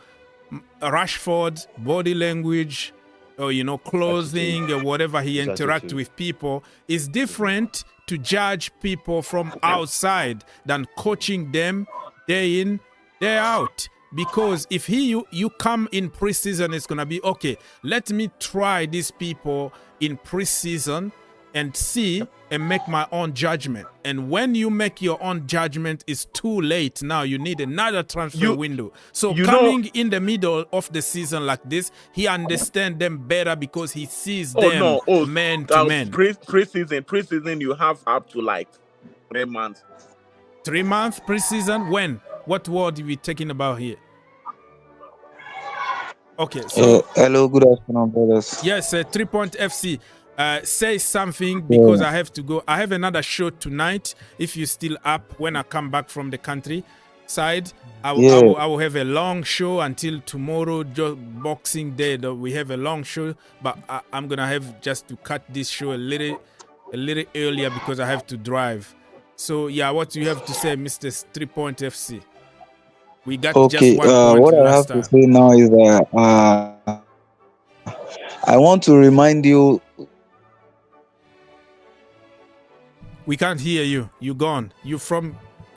Rashford's body language, or clothing, or whatever he interacts with people, is different to judge people from outside than coaching them day in, day out. Because if you come in preseason, it's gonna be okay. Let me try these people in preseason and see and make my own judgment. And when you make your own judgment, it's too late. Now you need another transfer window. So coming in the middle of the season like this, he understands them better because he sees them man to man. Preseason, you have up to like 3 months. 3 months preseason? When? What word are we talking about here? Okay. So hello, good afternoon, brothers. Yes, 3 Point FC. Say something because I have to go. I have another show tonight. If you're still up when I come back from the country side, I will have a long show until tomorrow, Boxing Day. We have a long show, but I'm gonna have just to cut this show a little earlier because I have to drive. So yeah, what do you have to say, Mr. 3 Point FC? We got just 1 point. What I have to say now is that I want to remind you We can't hear you. You gone. You from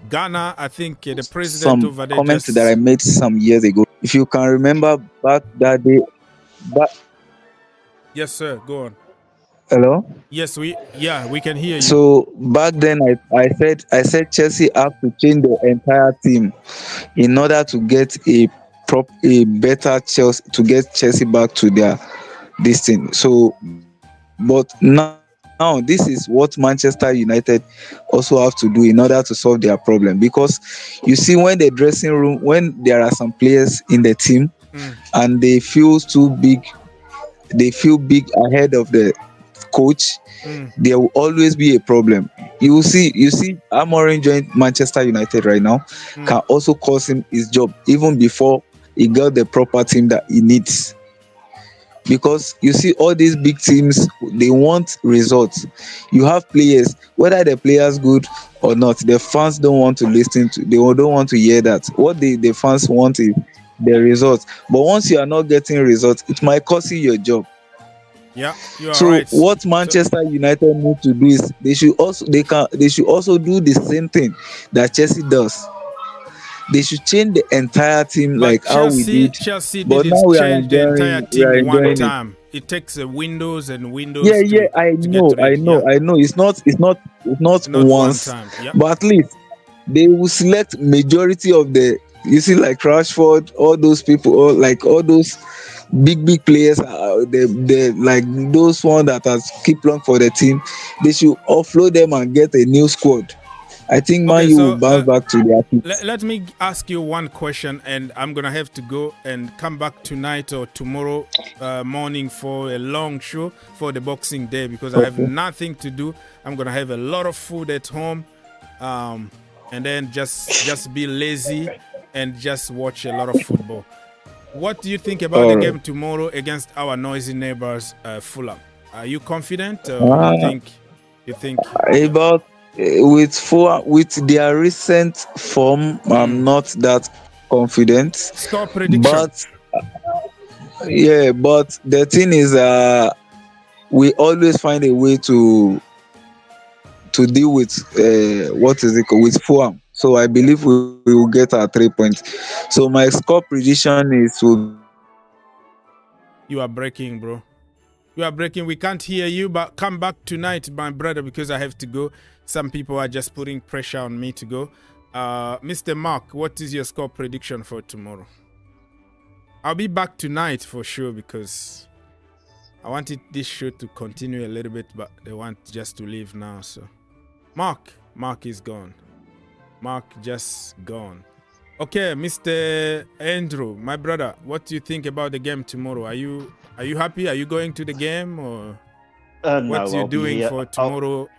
Ghana? I think the president Some over there comments just... that I made some years ago. If you can remember back that day, back, Yes, sir. Go on. hello. Yes, we can hear you. So back then, I said Chelsea have to change the entire team in order to get a better Chelsea, to get Chelsea back to their this thing. So, but now this is what Manchester United also have to do in order to solve their problem, because you see, when the dressing room, when there are some players in the team and they feel too big, they feel big ahead of the coach, there will always be a problem. You see Amorim joined Manchester United right now, can also cost him his job even before he got the proper team that he needs. Because you see, all these big teams, they want results. You have players, whether the players good or not, the fans don't want to listen to, they don't want to hear that. What the fans want is the results. But once you are not getting results, it might cost you your job. Yeah, you are So right. what Manchester United need to do is they should also do the same thing that Chelsea does. They should change the entire team, But like how we did. Chelsea But didn't now we are change the entire enjoying team one it. time. It takes Windows and Windows Yeah, I to know, get to it. Yeah. I know. It's not Not once, one time. Yeah. but at least they will select majority of the. You see, like Rashford, all those people, all those big players, the like those one that has keep long for the team. They should offload them and get a new squad. I think Man U will bounce back to their feet. Let me ask you one question, and I'm gonna have to go and come back tonight or tomorrow morning for a long show for the Boxing Day, because I have nothing to do. I'm gonna have a lot of food at home, and then just be lazy and just watch a lot of football. What do you think about the game tomorrow against our noisy neighbors, Fulham? Are you confident, or you think about with their recent form? I'm not that confident. Score prediction. But but the thing is, we always find a way to deal with with Fulham. So I believe we will get our 3 points. So my score prediction is You are breaking, bro. You are breaking. We can't hear you, but come back tonight, my brother, because I have to go. Some people are just putting pressure on me to go. Mr. Mark, what is your score prediction for tomorrow? I'll be back tonight for sure, because I wanted this show to continue a little bit, but they want just to leave now. So, Mark is gone. Mark just gone. Okay, Mr. Andrew, my brother, what do you think about the game tomorrow? Are you happy? Are you going to the game, or what you doing for tomorrow?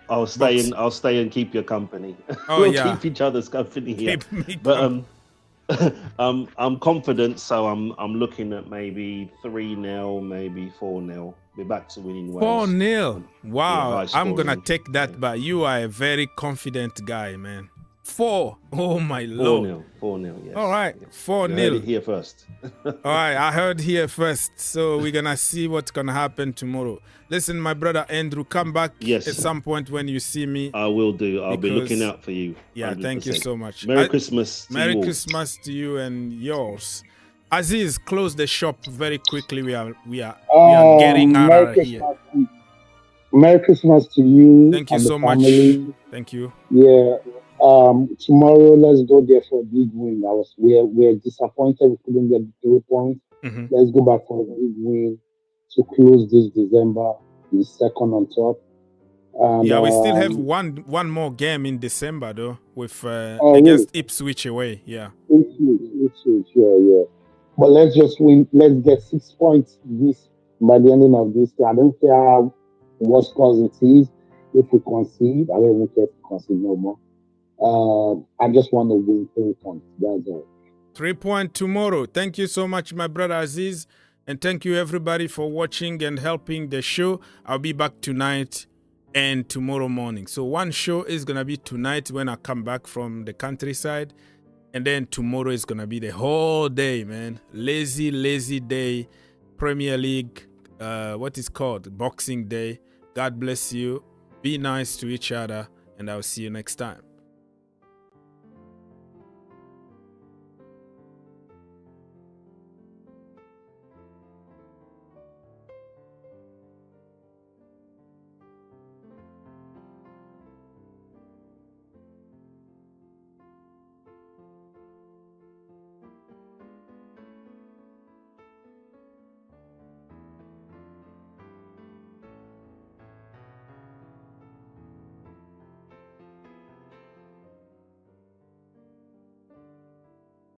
I'll stay and keep your company. Oh, we'll yeah. keep each other's company here. Keep me but I'm confident, so I'm looking at maybe 3-0, maybe 4-0. We're back to winning Wales. 4-0. Wow, Yeah, I'm gonna take that, but you are a very confident guy, man. 4. Oh my lord. 4-0, yes. All right, 4-0. You heard it here first. All right, I heard here first. So we're gonna see what's gonna happen tomorrow. Listen, my brother Andrew, come back at some point when you see me. I will do. I'll be looking out for you. Yeah, 100%. Thank you so much. Merry Christmas to Merry you all. Christmas to you and yours. Aziz, close the shop very quickly. We are getting out of here. Merry Christmas to you. Thank you and so the family. much. Thank you. Yeah. Tomorrow, let's go there for a big win. We're disappointed we couldn't get the 3 points. Let's go back for a big win to close this December, the second on top. And, yeah, we still have one more game in December though, with against Ipswich away. Yeah. Ipswich, yeah. But let's just win. Let's get 6 points by the ending of this. I don't care what scores it is. If we concede, I don't even care if we concede no more. I just want to win 3 points. That's all. 3 points tomorrow. Thank you so much, my brother Aziz. And thank you everybody for watching and helping the show. I'll be back tonight and tomorrow morning. So one show is going to be tonight when I come back from the countryside. And then tomorrow is going to be the whole day, man. Lazy day. Premier League, what is called? Boxing Day. God bless you. Be nice to each other, and I'll see you next time.